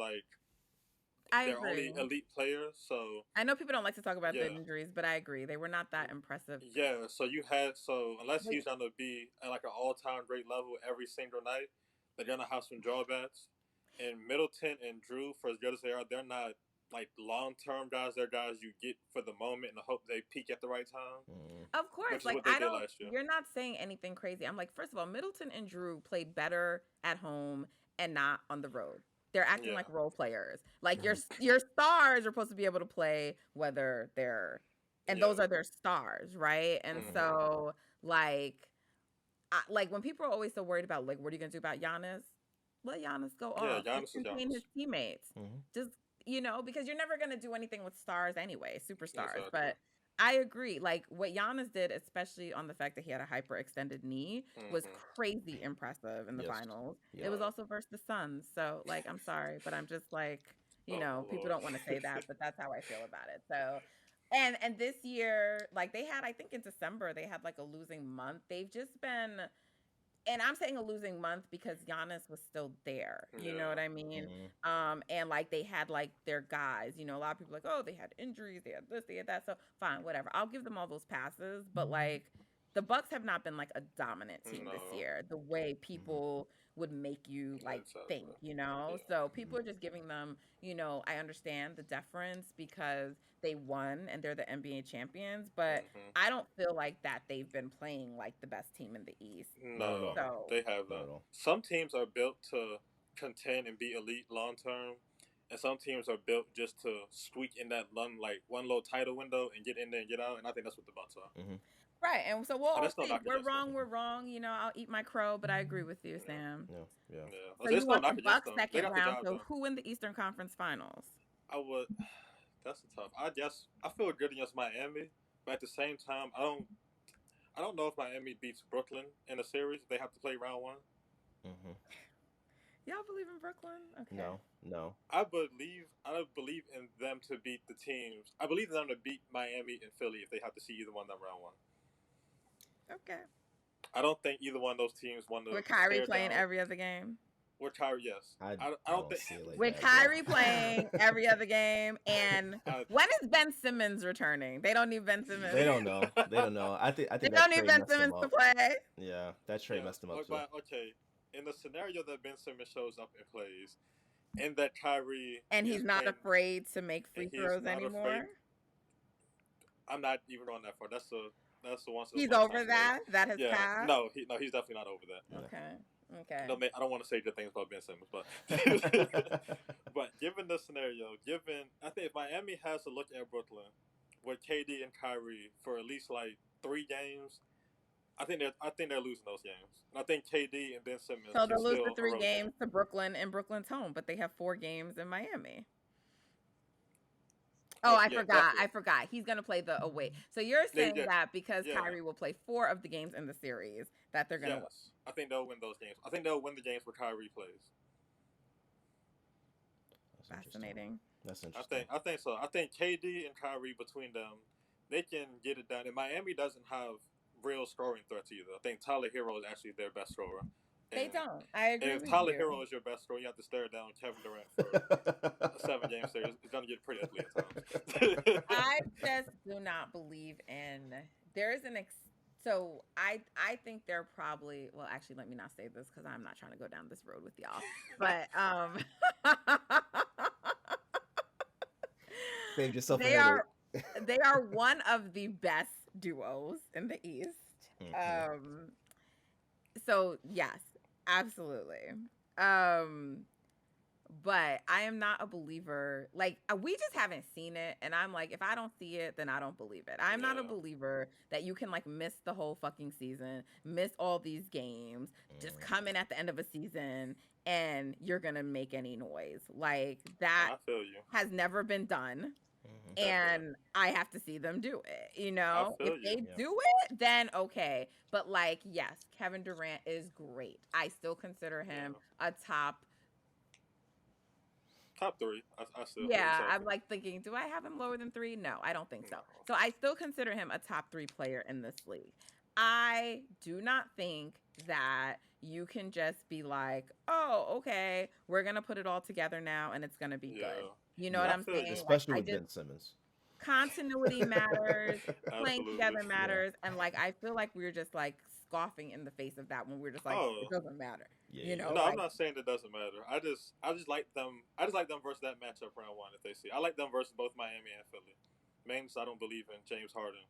only elite player. So I know people don't like to talk about the injuries, but I agree they were not that impressive. Yeah, so unless he's gonna be at like an all-time great level every single night, they're gonna have some drawbacks. And Middleton and Drew, for as good as they are, they're not like long-term guys. They're guys you get for the moment and hope they peak at the right time. Of course, you're not saying anything crazy. I'm like, first of all, Middleton and Drew played better at home and not on the road. They're acting like role players. Like your stars are supposed to be able to play whether they're, and those are their stars, right? And so like when people are always so worried about like what are you gonna do about Giannis? Let Giannis go off. Giannis contain his teammates. Just because you're never gonna do anything with stars anyway, superstars. Exactly. But I agree. Like what Giannis did, especially on the fact that he had a hyperextended knee, was crazy impressive in the finals. Yeah. It was also versus the Suns. So like, I'm sorry, but I'm just like, people don't want to say that, but that's how I feel about it. So, and this year, like they had, I think in December, they had like a losing month. They've just been, and I'm saying a losing month because Giannis was still there. You know what I mean? And like they had like their guys, a lot of people are like, oh, they had injuries, they had this, they had that. So fine, whatever. I'll give them all those passes. But like the Bucks have not been like a dominant team this year, the way people would make you like think, So people are just giving them, I understand the deference because they won and they're the NBA champions, but I don't feel like that they've been playing like the best team in the East. No, they haven't. Some teams are built to contend and be elite long term, and some teams are built just to squeak in that one little title window and get in there and get out. And I think that's what the Bucks are. Right, and so we'll all see. We're wrong. I'll eat my crow, but I agree with you, Sam. Yeah. So you want the Bucks second round. So who in the Eastern Conference Finals? I would. That's tough. I feel good against Miami, but at the same time, I don't know if Miami beats Brooklyn in a series. They have to play round 1. Y'all believe in Brooklyn? Okay. No. I believe in them to beat the teams. I believe in them to beat Miami and Philly if they have to see either one of them round 1. Okay. I don't think either one of those teams won the. With Kyrie playing every other game. With Kyrie, yes. I don't think. Like with Kyrie playing every other game, and when is Ben Simmons returning? They don't need Ben Simmons. They don't know. I think they don't need Ben Simmons to play. Yeah, that trade messed him up. But, okay, in the scenario that Ben Simmons shows up and plays, and that Kyrie and he's not afraid to make free throws anymore. I'm not even on that far. That's the one. He's over that. That has passed. No, he's definitely not over that. Okay. No, I don't want to say good things about Ben Simmons, but but given the scenario, I think if Miami has to look at Brooklyn with KD and Kyrie for at least like 3 games, I think they're losing those games. And I think KD and Ben Simmons. So they'll lose the 3 games to Brooklyn and Brooklyn's home, but they have 4 games in Miami. Oh, I forgot. He's going to play the away. So you're saying that because Kyrie will play 4 of the games in the series, that they're going to... Yes. I think they'll win those games. I think they'll win the games where Kyrie plays. Fascinating. That's interesting. I think so. I think KD and Kyrie, between them, they can get it done. And Miami doesn't have real scoring threats either. I think Tyler Hero is actually their best scorer. They don't. I agree. And if Tyler Hero is your best scorer, you have to stare down Kevin Durant for a 7-game series. It's going to get pretty ugly at times. I just do not believe in. There is an So I think they're probably, well, actually, let me not say this because I'm not trying to go down this road with y'all. But Save yourself a they headache. are one of the best duos in the East. So yes, absolutely. But I am not a believer. Like, we just haven't seen it, and I'm like, if I don't see it, then I don't believe it. I'm not a believer that you can like miss the whole fucking season, miss all these games, just come in at the end of a season and you're gonna make any noise. Like, that I feel you. has never been done. And I have to see them do it, you know? I feel If they you. do it, then okay. But like, yes, Kevin Durant is great. I still consider him a top 3. I still Yeah, I'm like thinking, do I have him lower than 3? No, I don't think so. So I still consider him a top 3 player in this league. I do not think that you can just be like, oh, okay, we're going to put it all together now and it's going to be good. You know what I'm saying? Especially like, with Ben Simmons. Continuity matters, playing together matters, and like I feel like we were just like scoffing in the face of that when we were just like, it doesn't matter. You know? No, like, I'm not saying it doesn't matter. I just like them. I just like them versus that matchup round 1. If they see, I like them versus both Miami and Philly. Mainly, because I don't believe in James Harden.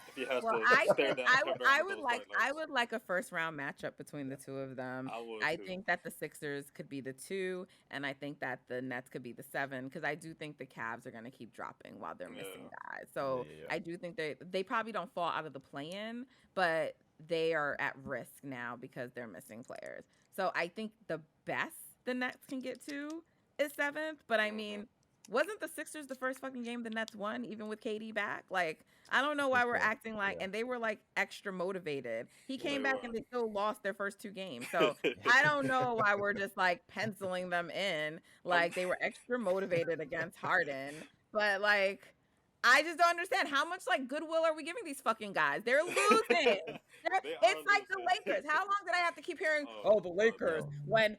If he has to stare down I would like a first round matchup between the two of them. I think that the Sixers could be the 2, and I think that the Nets could be the 7, because I do think the Cavs are going to keep dropping while they're missing guys. So I do think they probably don't fall out of the play-in, but they are at risk now because they're missing players. So I think the best the Nets can get to is 7th, but I mean, wasn't the Sixers the first fucking game the Nets won, even with KD back? Like, I don't know why we're acting like, and they were like extra motivated. He came back and they still lost their first 2 games. So I don't know why we're just like penciling them in like they were extra motivated against Harden. But like, I just don't understand how much like goodwill are we giving these fucking guys? They're losing. It's like the Lakers. How long did I have to keep hearing, oh, the Lakers, when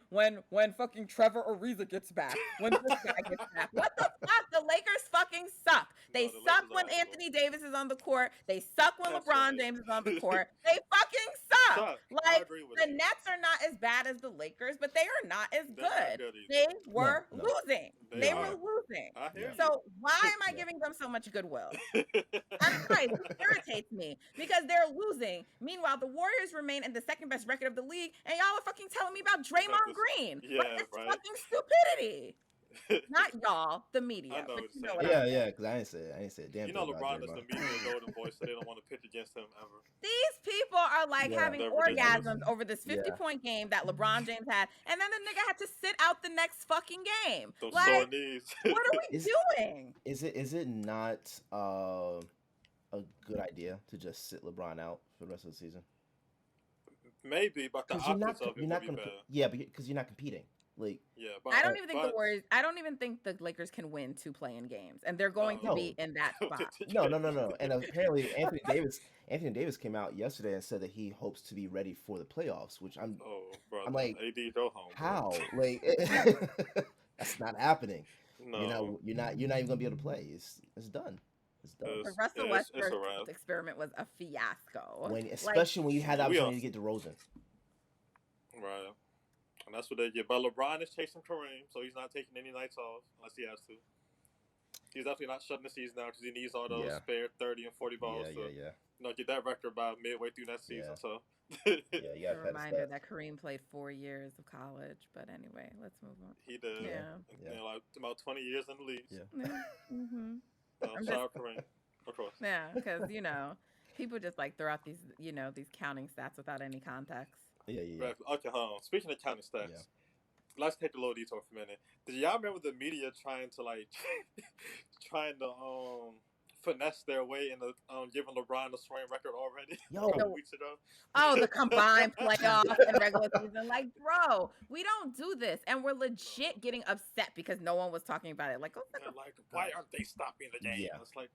fucking Trevor Ariza gets back, when this guy gets back? What the fuck? The Lakers fucking suck. They suck when Anthony Davis is on the court. They suck when LeBron James is on the court. They fucking suck. Like, the Nets are not as bad as the Lakers, but they are not as good. They were losing. They were losing. So why am I giving them so much goodwill? I'm sorry, it irritates me because they're losing. Meanwhile, the Warriors remain in the 2nd best record of the league, and y'all are fucking telling me about Draymond Green. It's fucking stupidity. Not y'all, the media. I know but it's you know saying. what Yeah, because I ain't say a damn You know, thing about LeBron is the media golden boy, so they don't want to pitch against him ever. These people are like having orgasms over this 50-point game that LeBron James had, and then the nigga had to sit out the next fucking game. Those like, sore knees. What are we doing? Is it not a good idea to just sit LeBron out for the rest of the season? Maybe, but the optics of it would be bad. Yeah, because you're not competing. Like, but I don't even think the Warriors. I don't even think the Lakers can win 2 play-in games, and they're going to be in that spot. No. And apparently, Anthony Davis came out yesterday and said that he hopes to be ready for the playoffs. Which I'm like, AD, go home. How? Like, that's not happening. No. You're not even gonna be able to play. It's done. It's done. The Russell Westbrook experiment was a fiasco. Especially when you had the opportunity to get DeRozan. Right. And that's what they get. But LeBron is chasing Kareem, so he's not taking any nights off unless he has to. He's definitely not shutting the season down because he needs all those spare 30 and 40 balls to get that record by midway through that season. So you got a reminder that Kareem played 4 years of college. But anyway, let's move on. He did. Yeah. Like about 20 years in the league. Yeah. I'm sorry, Kareem. Of course. Yeah, because people just like throw out these these counting stats without any context. Yeah. Okay, speaking of counting stats, let's take a little detour for a minute. Did y'all remember the media trying to finesse their way into giving LeBron the scoring record already? A couple weeks ago. Oh, the combined playoffs and regular season. Like, bro, we don't do this, and we're legit getting upset because no one was talking about it. Like, why aren't they stopping the game? Yeah. It's like,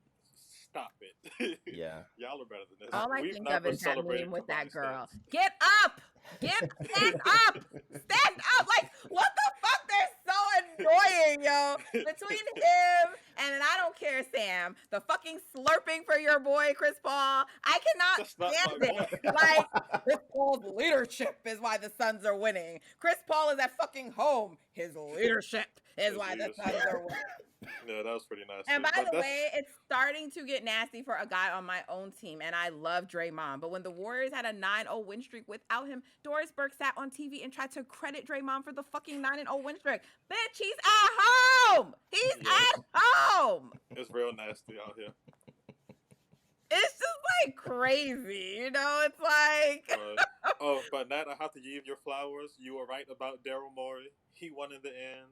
stop it. Yeah. Y'all are better than this. All I think of is that meme with that girl. Stats. Get up! Stand up! Stand up! Like, what the fuck? They're so annoying, yo. Between him And then I don't care, Sam. The fucking slurping for your boy Chris Paul. I cannot That's not stand my it. boy. Like, Chris Paul's leadership is why the Suns are winning. Chris Paul is at fucking home. His leadership is His why the leadership. Suns are winning. Yeah, that was pretty nasty. And by But the that's, way, it's starting to get nasty for a guy on my own team, and I love Draymond. But when the Warriors had a 9-0 win streak without him, Doris Burke sat on TV and tried to credit Draymond for the fucking 9-0 win streak. Bitch, he's at home. He's Yes. at home. it's real nasty out here. It's just like crazy, you know? It's like But Nat, I have to give your flowers. You were right about Daryl Morey. He won in the end.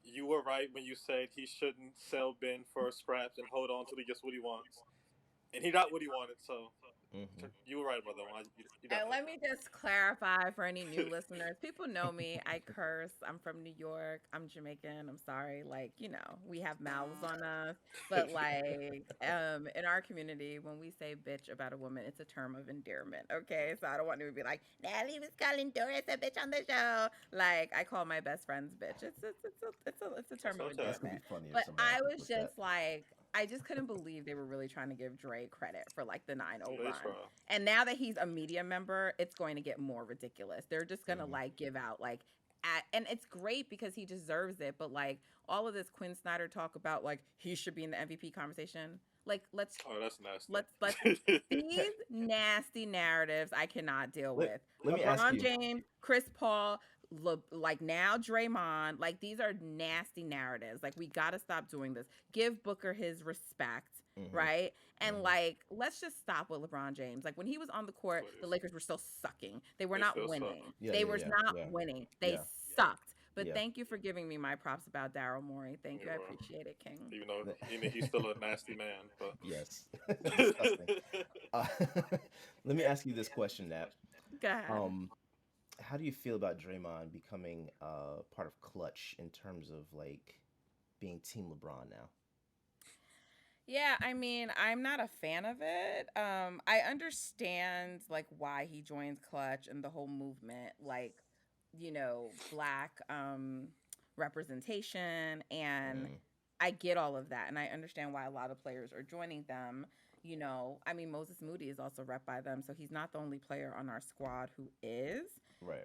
You were right when you said he shouldn't sell Ben for scraps and hold on till he gets what he wants. And he got what he wanted, so you were right about that one. And let me just clarify for any new listeners. People know me. I curse. I'm from New York. I'm Jamaican. I'm sorry. Like, you know, we have mouths on us. But like, in our community, when we say bitch about a woman, it's a term of endearment. Okay. So I don't want to be like, Natalie was calling Doris a bitch on the show. Like, I call my best friends bitch. It's a term of That's gonna endearment. be funny. If But somebody I else was does that. just like, I just couldn't believe they were really trying to give Dre credit for like the 9-0 They run. try. And now that he's a media member, it's going to get more ridiculous. They're just going to like give out like and it's great because he deserves it, but like all of this Quinn Snyder talk about like he should be in the MVP conversation. Like that's nasty. let's these nasty narratives I cannot deal with. Let me ask LeBron you. James, Chris Paul, like now Draymond, like these are nasty narratives. Like we got to stop doing this. Give Booker his respect, right? And like let's just stop with LeBron James. Like when he was on the court, the Lakers were still sucking. They were They not still winning. suck. They were not winning. They sucked. But Yeah. thank you for giving me my props about Daryl Morey. Thank you. I You're welcome. appreciate it, King. Even though he's still a nasty man. But Yes. Disgusting. Let me ask you this question, Nat. Go ahead. How do you feel about Draymond becoming part of Clutch in terms of like being Team LeBron now? Yeah, I mean, I'm not a fan of it. I understand like why he joins Clutch and the whole movement, like, you know, black representation, and I get all of that, and I understand why a lot of players are joining them. You know, I mean, Moses Moody is also rep by them, so he's not the only player on our squad who is. Right.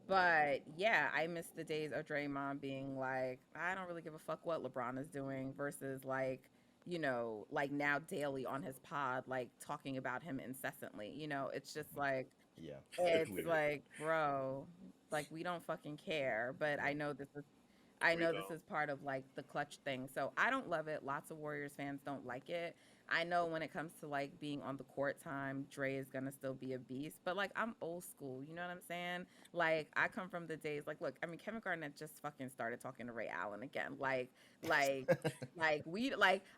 But yeah, I miss the days of Draymond being like, I don't really give a fuck what LeBron is doing versus like, you know, like now daily on his pod, like talking about him incessantly. You know, it's just like, Yeah. it's weird. like, bro, like we don't fucking care. But I know this is part of like the Clutch thing. So I don't love it. Lots of Warriors fans don't like it. I know when it comes to like being on the court time, Dre is gonna still be a beast. But like I'm old school, you know what I'm saying? Like I come from the days like, look, I mean Kevin Garnett just fucking started talking to Ray Allen again. Like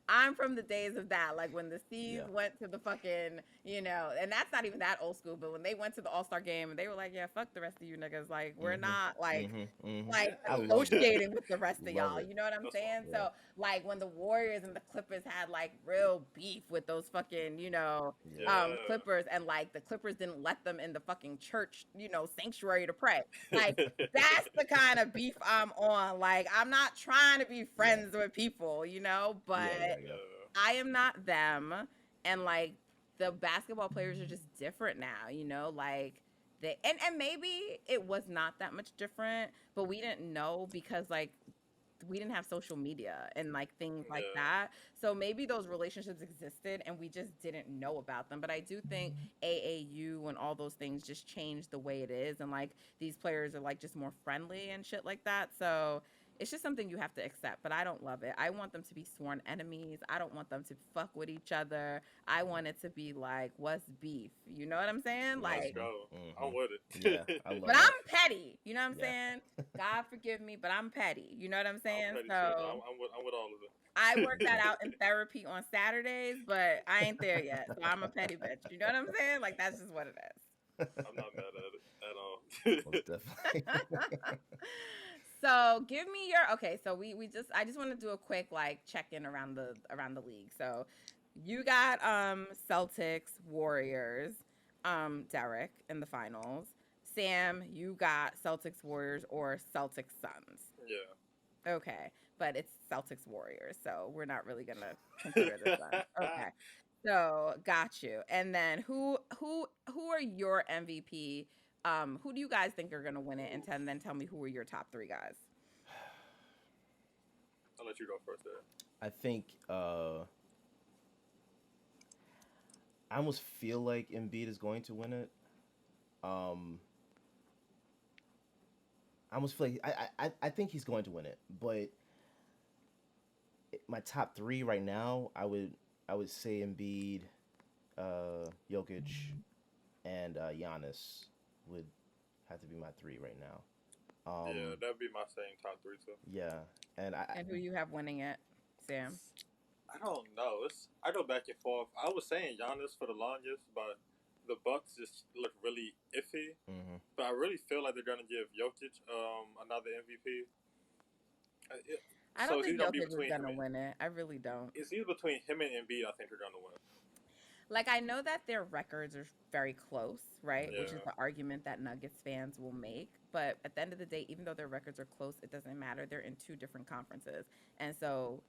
I'm from the days of that. Like when the C's went to the fucking, you know, and that's not even that old school, but when they went to the All-Star game and they were like, yeah, fuck the rest of you niggas. Like we're not like associating with the rest of y'all. You know what I'm saying? Yeah. So like when the Warriors and the Clippers had like real beef with those fucking, you know, Clippers, and like the Clippers didn't let them in the fucking church, you know, sanctuary to pray. Like that's the kind of beef I'm on. Like I'm not trying to be friends with people, you know, but I am not them. And like the basketball players are just different now, you know, like they and maybe it was not that much different, but we didn't know because like we didn't have social media and like things like that. So maybe those relationships existed and we just didn't know about them. But I do think AAU and all those things just changed the way it is. And like these players are like just more friendly and shit like that. So it's just something you have to accept, but I don't love it. I want them to be sworn enemies. I don't want them to fuck with each other. I want it to be like, what's beef? You know what I'm saying? Like, let's go. I'm with it. Yeah, I love but that. I'm petty. You know what I'm saying? God forgive me, but I'm petty. You know what I'm saying? I'm with all of it. I work that out in therapy on Saturdays, but I ain't there yet. So I'm a petty bitch. You know what I'm saying? Like, that's just what it is. I'm not mad at it at all. Most definitely. So give me your okay. So I just want to do a quick like check in around the league. So you got Celtics, Warriors, Derrick in the finals. Sam, you got Celtics, Warriors, or Celtics, Suns. Yeah. Okay. but it's Celtics Warriors, so we're not really gonna consider this one. Okay. So got you. And then who are your MVP? Who do you guys think are gonna win it? And then tell me who are your top three guys. I'll let you go first there. I think I almost feel like Embiid is going to win it. I almost feel like I think he's going to win it, but my top three right now, I would say Embiid, Jokic, and Giannis would have to be my three right now. Yeah, that'd be my same top three too. Yeah, and And who you have winning it, Sam? I don't know. I go back and forth. I was saying Giannis for the longest, but the Bucks just look really iffy. Mm-hmm. But I really feel like they're gonna give Jokic another MVP. I don't think gonna be Jokic is between gonna win it. I really don't. It's either between him and Embiid. I think are gonna win. Like, I know that their records are very close, right? Which is Yeah. the argument that Nuggets fans will make. But at the end of the day, even though their records are close, it doesn't matter. They're in two different conferences. And so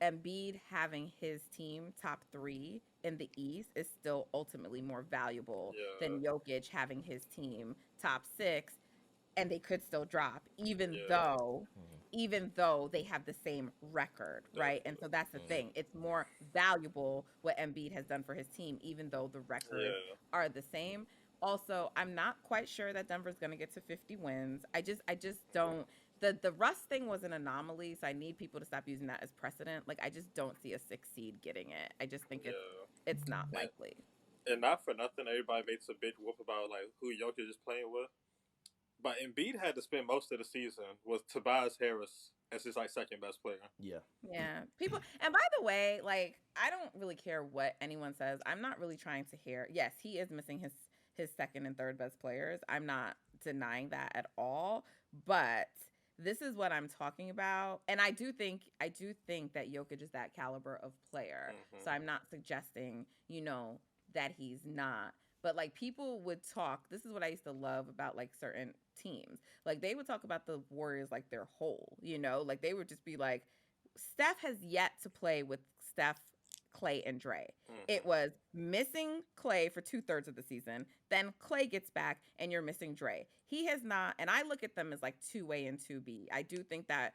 Embiid having his team top three in the East is still ultimately more valuable than Jokic having his team top six, and they could still drop, even though they have the same record, right? And so that's the thing. It's more valuable what Embiid has done for his team, even though the records are the same. Also, I'm not quite sure that Denver's going to get to 50 wins. I just don't. The Russ thing was an anomaly, so I need people to stop using that as precedent. Like, I just don't see a 6 seed getting it. I just think it's not likely. And not for nothing, everybody makes a big whoop about like who Jokic is playing with. But Embiid had to spend most of the season with Tobias Harris as his like second best player. Yeah. Yeah. People, and by the way, like, I don't really care what anyone says. I'm not really trying to hear. Yes, he is missing his second and third best players. I'm not denying that at all. But this is what I'm talking about. And I do think that Jokic is that caliber of player. Mm-hmm. So I'm not suggesting, that he's not. But like, people would talk, this is what I used to love about like certain teams. Like, they would talk about the Warriors like they're whole, like they would just be like, Steph has yet to play with Steph, Clay, and Dre. Mm-hmm. It was missing Clay for 2/3 of the season. Then Clay gets back and you're missing Dre. He has not, and I look at them as like 2A and 2B. I do think that,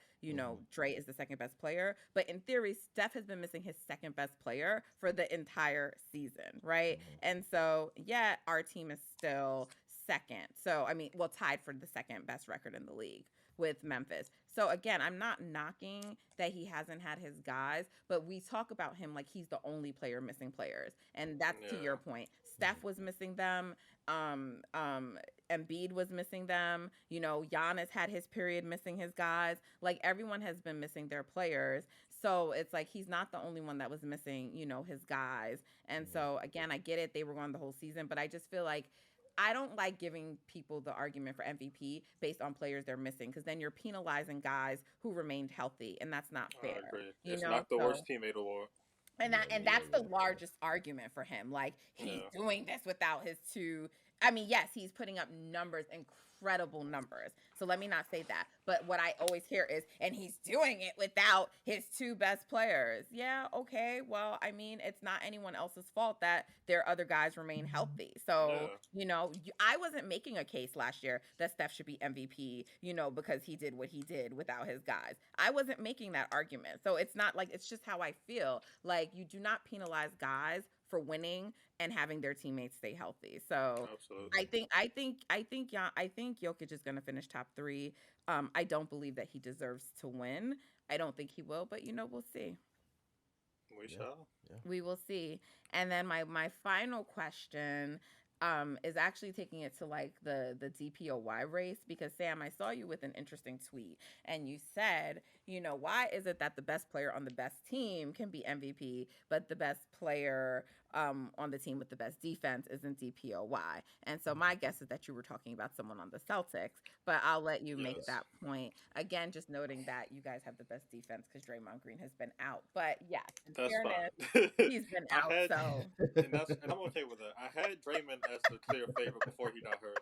Dre is the second best player, but in theory, Steph has been missing his second best player for the entire season, right? Mm-hmm. And so, yeah, our team is still second. So, I mean, well, tied for the second best record in the league with Memphis. So again, I'm not knocking that he hasn't had his guys, but we talk about him like he's the only player missing players. And that's to your point. Steph was missing them. Embiid was missing them. Giannis had his period missing his guys. Like, everyone has been missing their players. So it's like he's not the only one that was missing, his guys. And so again, I get it. They were gone the whole season, but I just feel like I don't like giving people the argument for MVP based on players they're missing, because then you're penalizing guys who remained healthy, and that's not fair. I agree. It's not the worst teammate award. And that's the largest argument for him. Like, he's doing this without his two. I mean, yes, he's putting up numbers, incredible numbers. So let me not say that. But what I always hear is, and he's doing it without his two best players. Yeah, okay. Well, I mean, it's not anyone else's fault that their other guys remain healthy. So, I wasn't making a case last year that Steph should be MVP, because he did what he did without his guys. I wasn't making that argument. So it's not like, it's just how I feel. Like, you do not penalize guys for winning and having their teammates stay healthy. So absolutely. I think Jokic is going to finish top 3. I don't believe that he deserves to win. I don't think he will, but we'll see. We shall. Yeah. We will see. And then my final question is actually taking it to like the DPOY race, because Sam, I saw you with an interesting tweet, and you said, why is it that the best player on the best team can be MVP, but the best player on the team with the best defense isn't DPOY? And so my guess is that you were talking about someone on the Celtics, but I'll let you make that point. Again, just noting that you guys have the best defense because Draymond Green has been out. But yes, in fairness, he's been out. And I'm okay with that. I had Draymond as the clear favorite before he got hurt.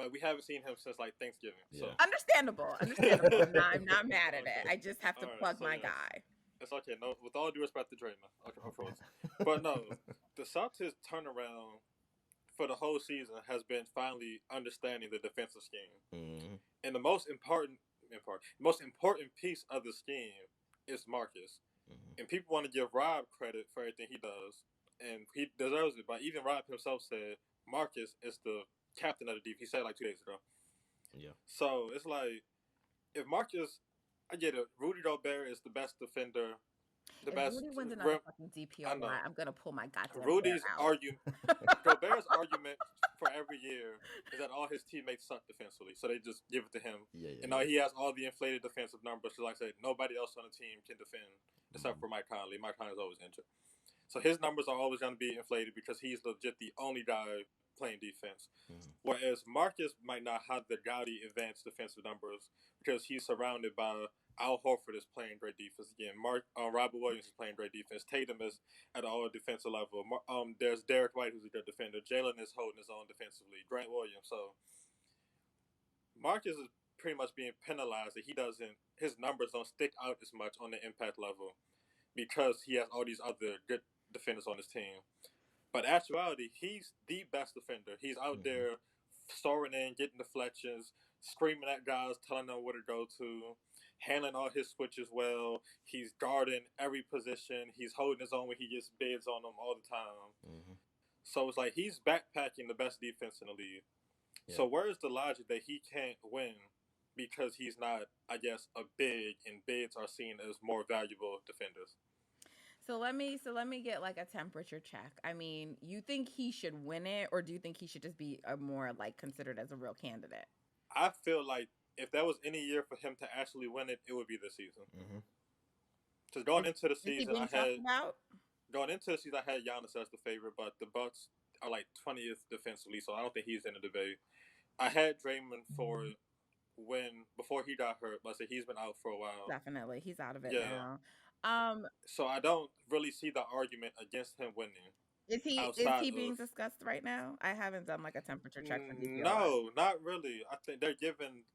but we haven't seen him since like Thanksgiving. So Yeah. Understandable. I'm not mad at it. I just have to All right, plug so my yeah. guy. It's okay. No, with all due respect to Draymond, okay, of course. But no, the Celtics turnaround for the whole season has been finally understanding the defensive scheme. Mm-hmm. And the most important piece of the scheme is Marcus. Mm-hmm. And people want to give Rob credit for everything he does, and he deserves it. But even Rob himself said Marcus is the captain of the defense. He said it like 2 days ago. Yeah. So it's like if Marcus, I get it. Rudy Gobert is the best defender. The If best. Rudy wins another fucking DPOY, I'm gonna pull my goddamn Rudy's hair out. Gobert's argument for every year is that all his teammates suck defensively, so they just give it to him. Yeah. And he has all the inflated defensive numbers. So like I said, nobody else on the team can defend except for Mike Conley. Mike Conley's always injured, so his numbers are always going to be inflated because he's legit the only guy playing defense. Mm-hmm. Whereas Marcus might not have the gaudy advanced defensive numbers because he's surrounded by Al Horford is playing great defense again. Robert Williams is playing great defense. Tatum is at all defensive level. There's Derrick White, who's a good defender. Jalen is holding his own defensively. Grant Williams. So Marcus is pretty much being penalized that his numbers don't stick out as much on the impact level because he has all these other good defenders on his team. But in actuality, he's the best defender. He's out there soaring in, getting deflections, screaming at guys, telling them where to go to, handling all his switches well. He's guarding every position. He's holding his own when he gets bids on them all the time. Mm-hmm. So it's like he's backpacking the best defense in the league. Yeah. So where is the logic that he can't win because he's not, I guess, a big, and bigs are seen as more valuable defenders? So let me get like a temperature check. I mean, you think he should win it, or do you think he should just be more like considered as a real candidate? I feel like if there was any year for him to actually win it, it would be this season. Because going into the season, I had Giannis as the favorite, but the Bucks are like 20th defensively, so I don't think he's in the debate. I had Draymond for before he got hurt, but I said he's been out for a while. Definitely, he's out of it now. So I don't really see the argument against him winning. Is he being discussed right now? I haven't done like a temperature check for DPOI. No, not really. I think they're giving.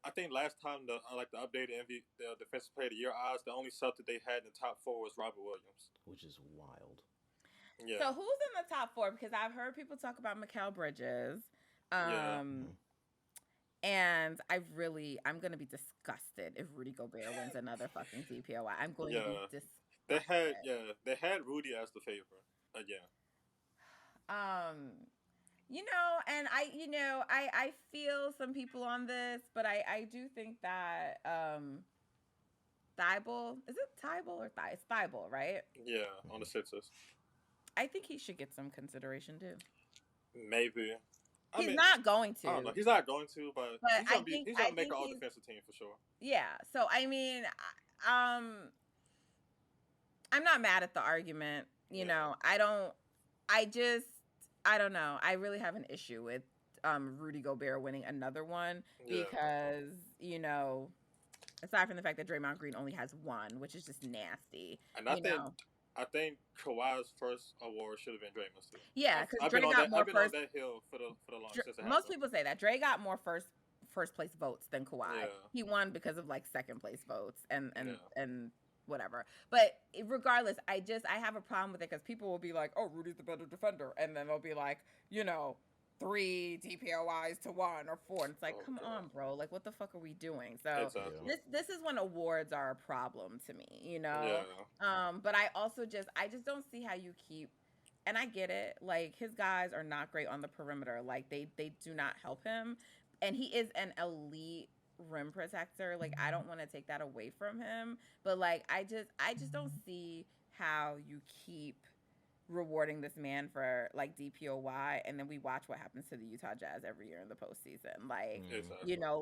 I think last time the updated the Defensive Player of the Year odds, the only Celtic they had in the top 4 was Robert Williams, which is wild. Yeah. So who's in the top 4? Because I've heard people talk about Mikal Bridges. And I'm going to be disgusted if Rudy Gobert wins another fucking DPOI. I'm going to be disgusted. They had Rudy as the favorite again. And I feel some people on this, but I do think that Thibault, is it Thibault or It's Thibault, right? Yeah, on the Sixers. I think he should get some consideration too. Maybe. He's not going to. I don't know. He's not going to, but he's gonna make an all defensive team for sure. Yeah. So I mean, I'm not mad at the argument. You know, I don't know. I really have an issue with Rudy Gobert winning another one because, aside from the fact that Draymond Green only has one, which is just nasty. And I think Kawhi's first award should have been Draymond's too. Yeah, because Dre got more first. I've been on that hill for the longest. Most people say that Dre got more first place votes than Kawhi. Yeah. He won because of like second place votes and whatever. But regardless, I have a problem with it because people will be like, "Oh, Rudy's the better defender," and then they'll be like, 3 DPOIs to 1 or 4, and it's like, come on, bro, like what the fuck are we doing? So this is when awards are a problem to me, but I just don't see how you keep, and I get it, like his guys are not great on the perimeter, like they do not help him, and he is an elite rim protector, like I don't want to take that away from him, but like I just don't see how you keep rewarding this man for like DPOY, and then we watch what happens to the Utah Jazz every year in the postseason. Like,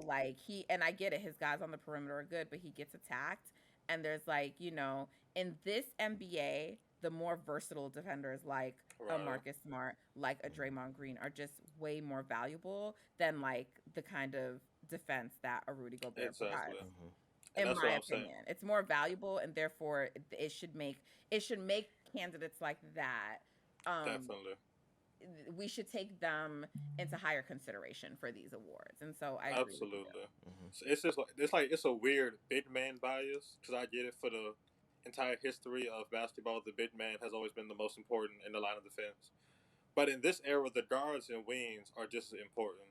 like and I get it, his guys on the perimeter are good, but he gets attacked, and there's like, in this NBA, the more versatile defenders like a Marcus Smart, like a Draymond Green, are just way more valuable than like the kind of defense that a Rudy Gobert provides. In my opinion, it's more valuable, and therefore it should make candidates like that definitely we should take them into higher consideration for these awards. And so I agree with you. Absolutely. So it's just it's a weird big man bias because I get it for the entire history of basketball. The big man has always been the most important in the line of defense. But in this era, the guards and wings are just as important.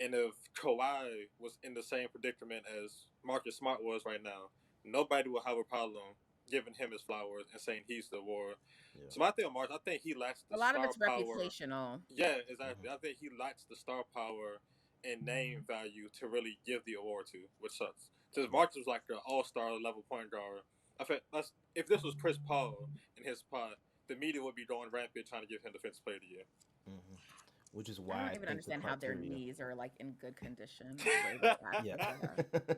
And if Kawhi was in the same predicament as Marcus Smart was right now, nobody will have a problem giving him his flowers and saying he's the award. Yeah. So my thing on Marcus, I think he lacks the star power. A lot of it's power. reputational. Yeah, exactly. I think he lacks the star power and name value to really give the award to, which sucks. Because Marcus was like an all-star level point guard. I think if this was Chris Paul in his spot, the media would be going rampant trying to give him Defensive Player of the Year. Which is why I don't even understand how their knees are like in good condition. Yeah.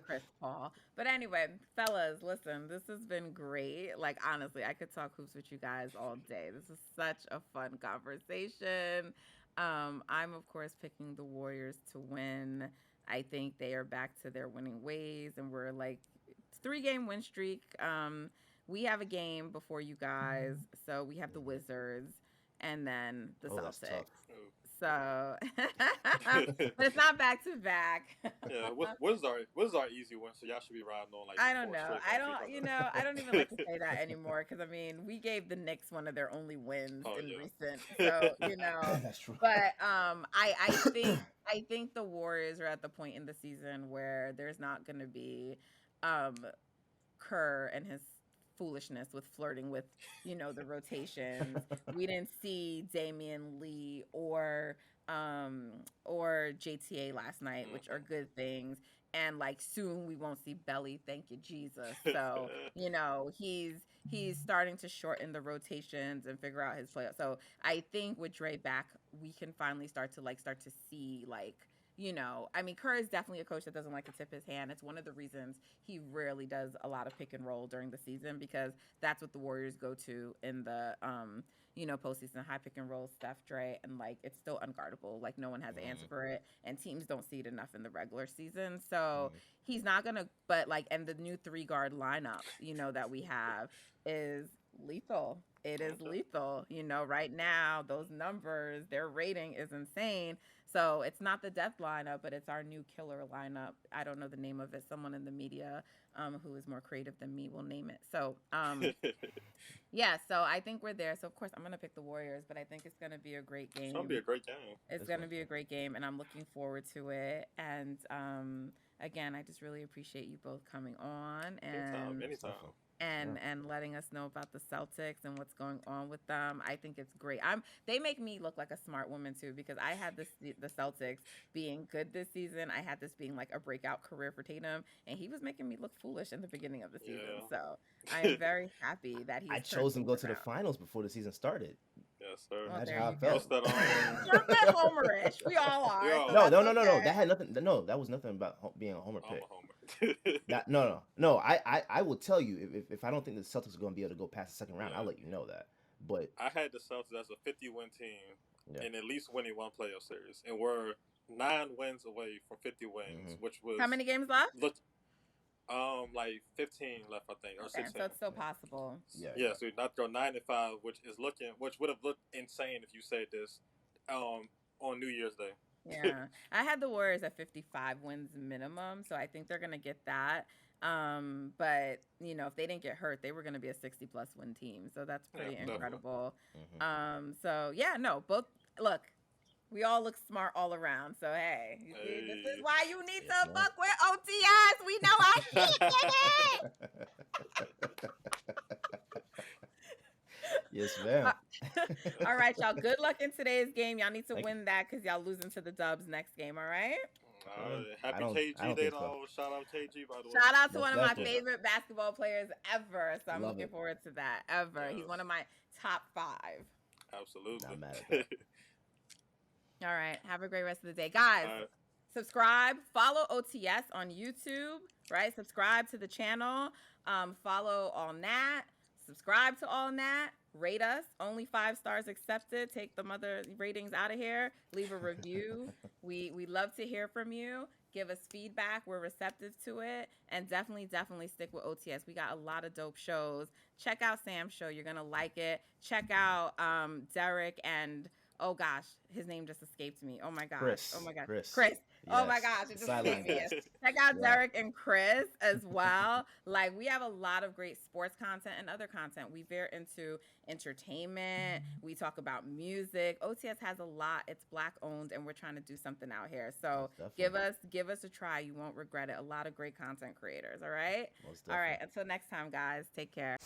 Chris Paul. But anyway, fellas, listen, this has been great. Like, honestly, I could talk hoops with you guys all day. This is such a fun conversation. I'm, of course, picking the Warriors to win. I think they are back to their winning ways, and we're like 3-game win streak. We have a game before you guys, so we have the Wizards and then the Celtics. So, but it's not back to back. Yeah, what's our easy win? So y'all should be riding on like. I don't know. I don't even like to say that anymore because I mean we gave the Knicks one of their only wins in recent. So That's true. But I think the Warriors are at the point in the season where there's not going to be Kerr and his foolishness with flirting with, the rotations. We didn't see Damian Lee or JTA last night, which are good things. And like soon we won't see Belly, thank you Jesus. So he's starting to shorten the rotations and figure out his play. So I think with Dre back, we can finally start to see Kerr is definitely a coach that doesn't like to tip his hand. It's one of the reasons he rarely does a lot of pick and roll during the season because that's what the Warriors go to in the postseason, high pick and roll, Steph, Dre, and like it's still unguardable. Like no one has an answer for it, and teams don't see it enough in the regular season. So he's not gonna. But and the new 3-guard lineup, that we have is lethal. It is lethal. Right now those numbers, their rating is insane. So it's not the death lineup, but it's our new killer lineup. I don't know the name of it. Someone in the media who is more creative than me will name it. So, yeah, so I think we're there. So, of course, I'm going to pick the Warriors, but I think it's going to be a great game. It's going to be a great game. It's going to be a great game, and I'm looking forward to it. And, again, I just really appreciate you both coming on. And Anytime. And letting us know about the Celtics and what's going on with them. I think it's great. They make me look like a smart woman too because I had the Celtics being good this season. I had this being like a breakout career for Tatum, and he was making me look foolish in the beginning of the season. Yeah. So I am very happy that I chose him to go to the finals before the season started. Yes, sir. Well, That's how I felt. You're that homerish. We all are. No. That had nothing. No, that was nothing about being a homer pick. I'm a homer. No. I will tell you if I don't think the Celtics are going to be able to go past the second round, I'll let you know that. But I had the Celtics as a 50-win team and at least winning one playoff series, and we're 9 wins away from 50 wins, which was how many games left? Like 15 left, I think, or 16. So it's still possible. Yeah. So not go 9-5, which would have looked insane if you said this on New Year's Day. Yeah, I had the Warriors at 55 wins minimum, so I think they're gonna get that. But if they didn't get hurt, they were gonna be a 60+ win team, so that's pretty incredible. Both look. We all look smart all around, so hey, this is why you need to fuck with OTS. We know our shit, get it? Yes, ma'am. All right, y'all. Good luck in today's game. Y'all need to win that because y'all losing to the Dubs next game. All right. Happy KG Day, though. Shout out KG, by the way. Shout out to one of my favorite basketball players ever. So I'm looking forward to that. Yes. He's one of my top 5. Absolutely. Not mad at that. All right. Have a great rest of the day, guys. Subscribe, follow OTS on YouTube. Right. Subscribe to the channel. Follow All Nat. Subscribe to All Nat. Rate us. Only 5 stars accepted. Take the other ratings out of here. Leave a review. We love to hear from you. Give us feedback. We're receptive to it. And definitely stick with OTS. We got a lot of dope shows. Check out Sam's show. You're going to like it. Check out Derrick and Oh gosh, his name just escaped me. Oh my gosh. Chris. Oh my gosh. Chris. Oh my Yes. gosh, it just escaped me. Sidelines. Check out Yeah. Derrick and Chris as well. Like, we have a lot of great sports content and other content. We veer into entertainment. We talk about music. OTS has a lot. It's Black owned, and we're trying to do something out here. So Most give definitely. us a try. You won't regret it. A lot of great content creators. All right. Most All right. definitely. Until next time, guys. Take care.